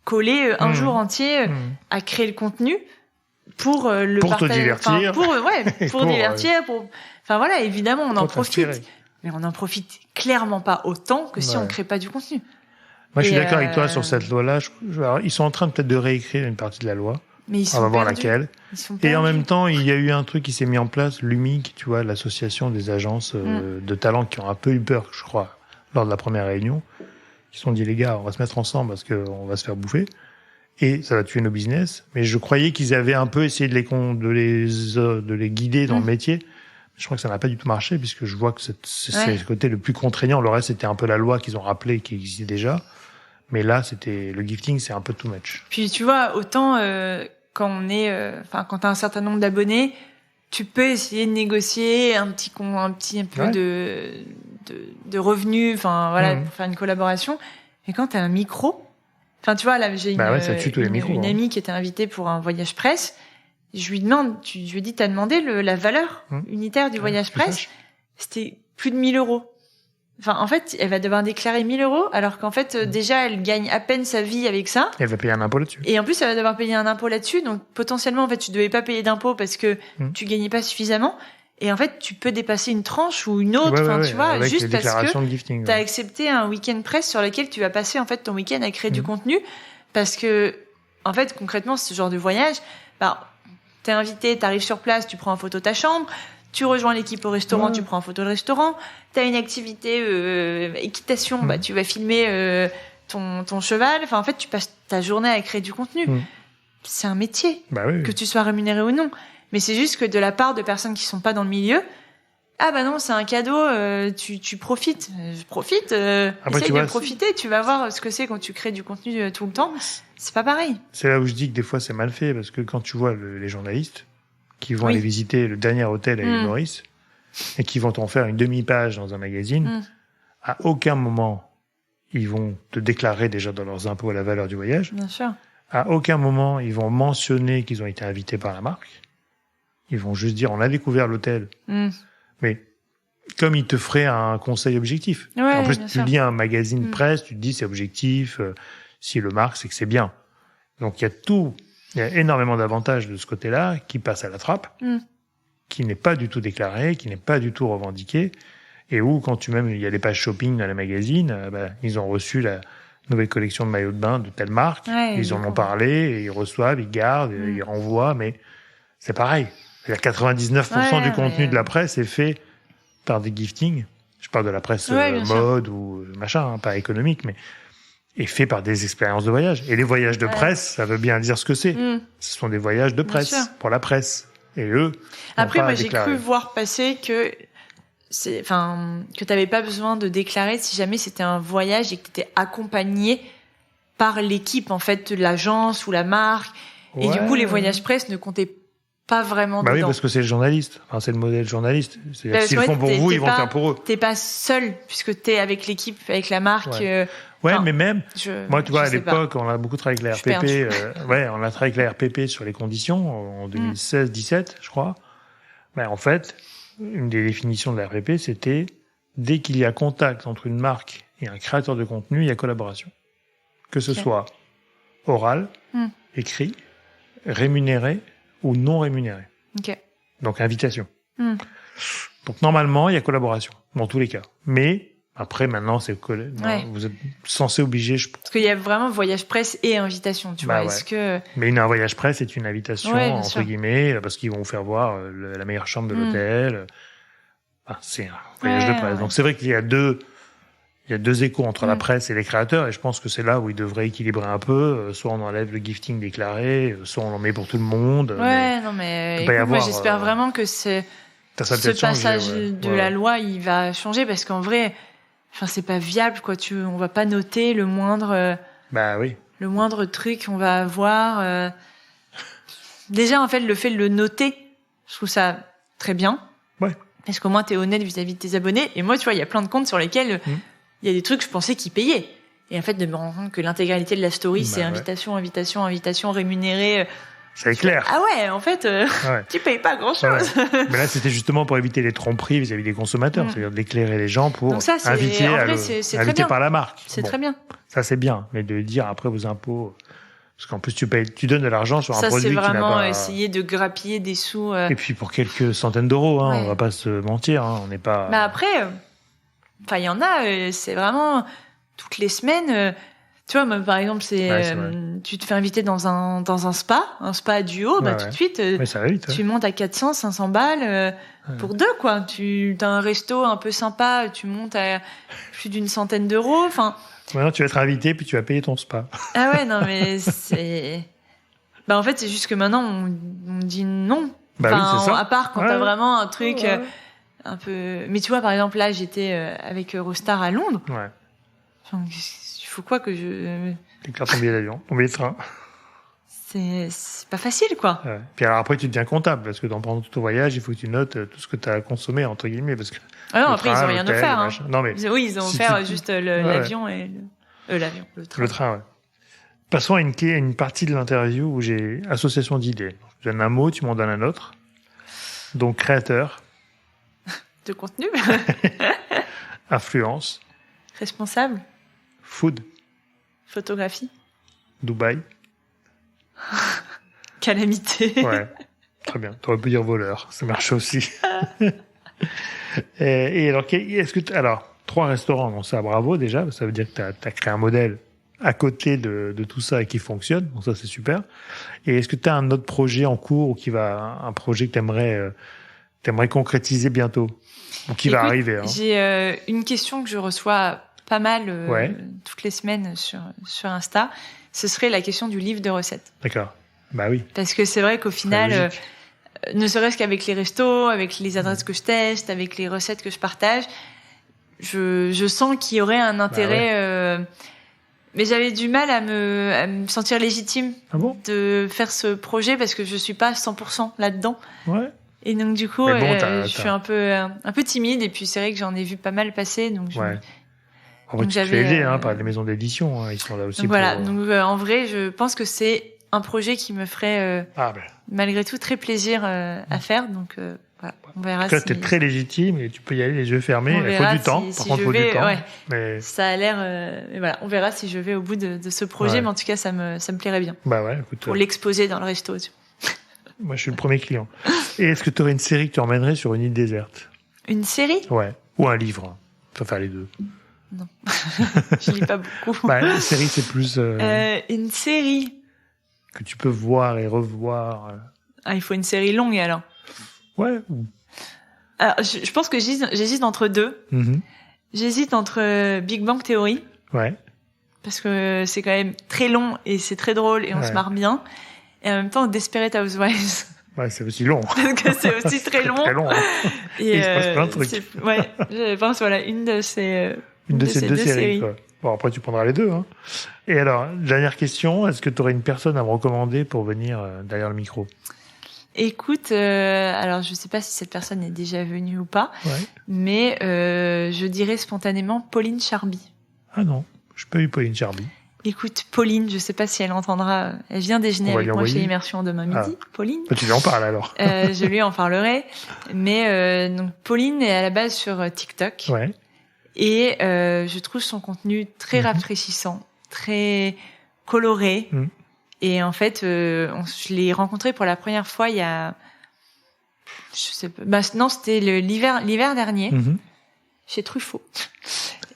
collé un jour entier à créer le contenu pour le partager, te divertir, pour divertir, enfin voilà, évidemment on en profite, mais on en profite clairement pas autant que si on crée pas du contenu. Moi, je suis d'accord avec toi sur cette loi-là. Alors, ils sont en train peut-être de réécrire une partie de la loi. Mais on va voir laquelle. Et en même temps, il y a eu un truc qui s'est mis en place, l'UMIC, tu vois, l'association des agences de talent qui ont un peu eu peur, je crois, lors de la première réunion. Ils se sont dit, les gars, on va se mettre ensemble parce qu'on va se faire bouffer. Et ça va tuer nos business. Mais je croyais qu'ils avaient un peu essayé de les guider dans le métier. Je crois que ça n'a pas du tout marché puisque je vois que c'est le côté le plus contraignant. Le reste, c'était un peu la loi qu'ils ont rappelé qui existait déjà. Mais là, le gifting, c'est un peu too much. Puis tu vois, autant quand quand t'as un certain nombre d'abonnés, tu peux essayer de négocier un peu de revenus, pour faire une collaboration. Et quand t'as un micro, tu vois, là j'ai une amie qui était invitée pour un voyage presse. Je lui dis, t'as demandé la valeur unitaire du voyage presse? C'était plus de 1 000 €. Enfin, en fait, elle va devoir déclarer 1 000 €, alors qu'en fait, déjà, elle gagne à peine sa vie avec ça. Et elle va payer un impôt là-dessus. Et en plus, elle va devoir payer un impôt là-dessus. Donc, potentiellement, en fait, tu devais pas payer d'impôt parce que tu gagnais pas suffisamment. Et en fait, tu peux dépasser une tranche ou une autre, tu vois, juste parce que t'as accepté un week-end presse sur lequel tu vas passer, en fait, ton week-end à créer du contenu. Parce que, en fait, concrètement, ce genre de voyage, t'es invité, t'arrives sur place, tu prends en photo ta chambre, tu rejoins l'équipe au restaurant, tu prends en photo le restaurant, t'as une activité équitation, tu vas filmer ton cheval. Enfin, en fait, tu passes ta journée à créer du contenu. C'est un métier, que tu sois rémunéré ou non. Mais c'est juste que de la part de personnes qui sont pas dans le milieu, non, c'est un cadeau, tu profites. Je profite, essaye de profiter, tu vas voir ce que c'est quand tu crées du contenu tout le temps. C'est pas pareil. C'est là où je dis que des fois c'est mal fait, parce que quand tu vois les journalistes qui vont aller visiter le dernier hôtel à l'île Maurice et qui vont t'en faire une demi-page dans un magazine, à aucun moment ils vont te déclarer déjà dans leurs impôts la valeur du voyage. Bien sûr. À aucun moment ils vont mentionner qu'ils ont été invités par la marque. Ils vont juste dire on a découvert l'hôtel. Mais comme ils te feraient un conseil objectif. En plus, tu lis un magazine presse, tu te dis c'est objectif, si le marque, c'est que c'est bien. Donc il y a énormément d'avantages de ce côté-là qui passent à la trappe, qui n'est pas du tout déclaré, qui n'est pas du tout revendiqué, et où quand il y a les pages shopping dans les magazines, ils ont reçu la nouvelle collection de maillots de bain de telle marque, ils en ont parlé, et ils reçoivent, ils gardent, ils renvoient, mais c'est pareil. C'est-à-dire 99% du contenu de la presse est fait par des giftings. Je parle de la presse mode ou machin, pas économique, mais est fait par des expériences de voyage. Et les voyages de presse, ça veut bien dire ce que c'est. Ce sont des voyages de presse, pour la presse. Et eux, après, moi, j'ai cru voir passer que t'avais pas besoin de déclarer si jamais c'était un voyage et que t'étais accompagné par l'équipe, en fait, de l'agence ou la marque. Et du coup, les voyages presse ne comptaient pas vraiment dedans. Oui, parce que c'est le journaliste. Enfin, c'est le modèle journaliste. C'est-à-dire que s'ils le font pour vous, ils vont le faire pour eux. T'es pas seul, puisque t'es avec l'équipe, avec la marque. Mais même, moi, tu vois, à l'époque, on a beaucoup travaillé avec la RPP. On a travaillé avec la RPP sur les conditions en 2016-17, je crois. En fait, une des définitions de la RPP, c'était dès qu'il y a contact entre une marque et un créateur de contenu, il y a collaboration. Que ce soit oral, écrit, rémunéré ou non rémunéré. Donc, invitation. Donc, normalement, il y a collaboration, dans tous les cas. Mais, après, maintenant, vous êtes censé obliger, Parce qu'il y a vraiment voyage presse et invitation, tu vois. Est-ce que... Mais un voyage presse est une invitation, entre guillemets, parce qu'ils vont vous faire voir la meilleure chambre de l'hôtel. C'est un voyage de presse. Donc, c'est vrai qu'il y a deux échos entre la presse et les créateurs, et je pense que c'est là où ils devraient équilibrer un peu. Soit on enlève le gifting déclaré, soit on en met pour tout le monde. Moi, j'espère vraiment que ce passage de la loi, il va changer, parce qu'en vrai, c'est pas viable, quoi. On va pas noter le moindre. Le moindre truc qu'on va avoir. Déjà, en fait, le fait de le noter, je trouve ça très bien. Parce qu'au moins, t'es honnête vis-à-vis de tes abonnés. Et moi, tu vois, il y a plein de comptes sur lesquels il y a des trucs, je pensais qu'ils payaient. Et en fait, de me rendre compte que l'intégralité de la story, c'est invitation rémunérée. C'est clair. Ah ouais, en fait, tu payes pas grand-chose. Ouais. Mais là, c'était justement pour éviter les tromperies vis-à-vis des consommateurs, c'est-à-dire d'éclairer les gens pour inviter inviter par la marque. C'est très bien. Ça, c'est bien. Mais de dire après vos impôts, parce qu'en plus, tu donnes de l'argent sur un produit qui n'a pas... Ça, c'est vraiment essayer de grappiller des sous. Et puis pour quelques centaines d'euros, on va pas se mentir, on n'est pas... Bah après, il y en a, c'est vraiment toutes les semaines... Tu vois, moi, par exemple, tu te fais inviter dans un spa duo, tout de suite, ça va vite, tu montes à 400, 500 balles pour deux, quoi. Tu as un resto un peu sympa, tu montes à plus d'une centaine d'euros, enfin. Maintenant, tu vas être invité, puis tu vas payer ton spa. Ah ouais, non, mais c'est... en fait, c'est juste que maintenant, on dit non. Oui, c'est ça. À part quand t'as vraiment un truc un peu... Mais tu vois, par exemple, là, j'étais avec Eurostar à Londres. Ouais. Enfin, faut quoi que je... Déclare ton billet d'avion, ton billet de train. C'est pas facile, quoi. Ouais. Puis alors après, tu deviens comptable, parce que pendant tout ton voyage, il faut que tu notes tout ce que tu as consommé, entre guillemets, parce que... Ah non, après, ils ont rien offert. Hein. Non, mais oui, ils ont offert juste l'avion et le train. Le train, ouais. Passons à une partie de l'interview où j'ai association d'idées. Je donne un mot, tu m'en donnes un autre. Donc, créateur. De contenu. Influence. Responsable. Food. Photographie. Dubaï. Calamité. Ouais, très bien. Tu aurais pu dire voleur, ça marche aussi. Et alors, alors, 3 restaurants, bon, ça, bravo déjà, ça veut dire que tu as créé un modèle à côté de tout ça et qui fonctionne, donc ça c'est super. Et est-ce que tu as un autre projet en cours ou un projet que tu aimerais concrétiser bientôt ou qui va arriver, hein? J'ai une question que je reçois pas mal toutes les semaines sur Insta. Ce serait la question du livre de recettes. D'accord. Bah oui. Parce que c'est vrai qu'au final, ne serait-ce qu'avec les restos, avec les adresses que je teste, avec les recettes que je partage, je sens qu'il y aurait un intérêt. Mais j'avais du mal à me sentir légitime de faire ce projet parce que je suis pas 100% là-dedans. Ouais. Et donc du coup, je suis un peu timide. Et puis c'est vrai que j'en ai vu pas mal passer. Donc en vrai, tu te fais aider par les maisons d'édition, hein, ils sont là aussi. Donc voilà, donc en vrai, je pense que c'est un projet qui me ferait malgré tout très plaisir à faire. Donc voilà, on verra. En tout cas, t'es très légitime et tu peux y aller les yeux fermés. Il faut du temps. Par contre, il faut du temps. Mais... Ça a l'air. Voilà, on verra si je vais au bout de ce projet, mais en tout cas, ça me plairait bien. Bah ouais, écoute. Pour l'exposer dans le resto. Moi, je suis le premier client. Et est-ce que tu aurais une série que tu emmènerais sur une île déserte? Une série? Ouais. Ou un livre. Tu vas faire les deux. Non, je lis pas beaucoup. Une série, c'est plus... une série que tu peux voir et revoir. Ah, il faut une série longue, alors. Ouais. Alors, je pense que j'hésite entre deux. Mm-hmm. J'hésite entre Big Bang Theory. Ouais. Parce que c'est quand même très long et c'est très drôle et on se marre bien. Et en même temps, Desperate Housewives. Ouais, c'est aussi long. Parce que c'est aussi très long. Très long. Hein. Et il se passe plein de trucs. Je pense, une de ces... Une de ces deux séries. Quoi. Bon, après, tu prendras les deux. Hein. Et alors, dernière question, est-ce que tu aurais une personne à me recommander pour venir derrière le micro? Écoute, alors je sais pas si cette personne est déjà venue ou pas, mais je dirais spontanément Pauline Charby. Ah non, je n'ai pas eu Pauline Charby. Écoute, Pauline, je sais pas si elle entendra. Elle vient déjeuner avec moi chez Immersion demain midi. Pauline. Tu lui en parles alors. Je lui en parlerai. Mais donc Pauline est à la base sur TikTok. Ouais. Et je trouve son contenu très rafraîchissant, très coloré. Et en fait, je l'ai rencontrée pour la première fois il y a, je sais pas, non, c'était l'hiver dernier, chez Truffaut.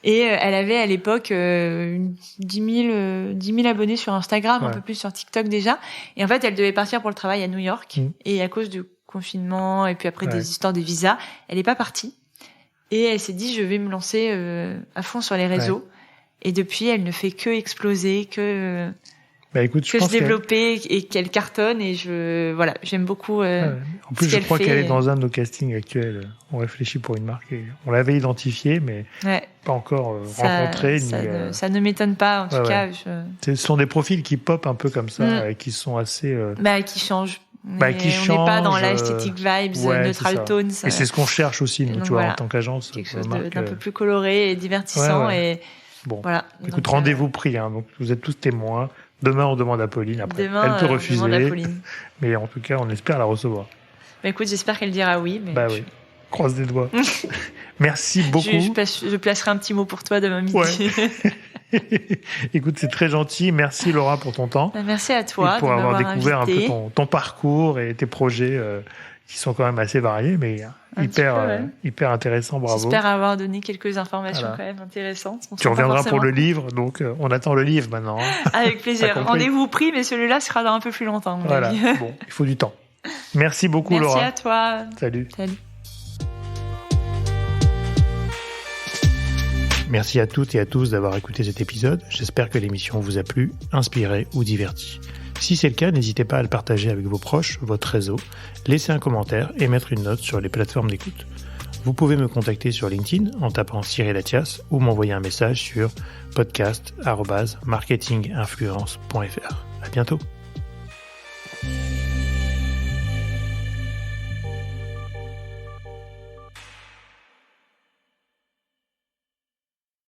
Et elle avait à l'époque 10 000 abonnés sur Instagram, un peu plus sur TikTok déjà. Et en fait, elle devait partir pour le travail à New York. Et à cause du confinement et puis après des histoires de visa, elle est pas partie. Et elle s'est dit, je vais me lancer à fond sur les réseaux. Et depuis, elle ne fait que exploser, que se développer et qu'elle cartonne. Et j'aime beaucoup. En plus, je crois qu'elle est dans un de nos castings actuels. On réfléchit pour une marque. Et on l'avait identifiée, mais pas encore rencontrée. Ça ne m'étonne pas, en tout cas. Ce sont des profils qui popent un peu comme ça, et qui sont assez... qui changent. On n'est pas dans l'esthétique vibes, neutral tones. Et c'est ce qu'on cherche aussi, nous, donc, tu vois, en tant qu'agence. Quelque chose d'un peu plus coloré et divertissant. Et bon. Voilà. Écoute, rendez-vous pris. Donc, vous êtes tous témoins. Demain, on demande à Pauline. Après, elle peut refuser. Mais en tout cas, on espère la recevoir. Écoute, j'espère qu'elle dira oui. Mais oui. Croise des doigts. Merci beaucoup. Je placerai un petit mot pour toi demain midi. Écoute, c'est très gentil. Merci Laura pour ton temps. Merci à toi pour avoir découvert invité. un peu ton parcours et tes projets qui sont quand même assez variés, mais hyper intéressants. Bravo. J'espère avoir donné quelques informations quand même intéressantes. Tu reviendras pour le livre, donc on attend le livre maintenant. Avec plaisir. Rendez-vous pris, mais celui-là sera dans un peu plus longtemps. Voilà. Bon, il faut du temps. Merci beaucoup Laura. Merci à toi. Salut. Merci à toutes et à tous d'avoir écouté cet épisode. J'espère que l'émission vous a plu, inspiré ou diverti. Si c'est le cas, n'hésitez pas à le partager avec vos proches, votre réseau, laisser un commentaire et mettre une note sur les plateformes d'écoute. Vous pouvez me contacter sur LinkedIn en tapant Cyril Attias ou m'envoyer un message sur podcast@marketinginfluence.fr. À bientôt.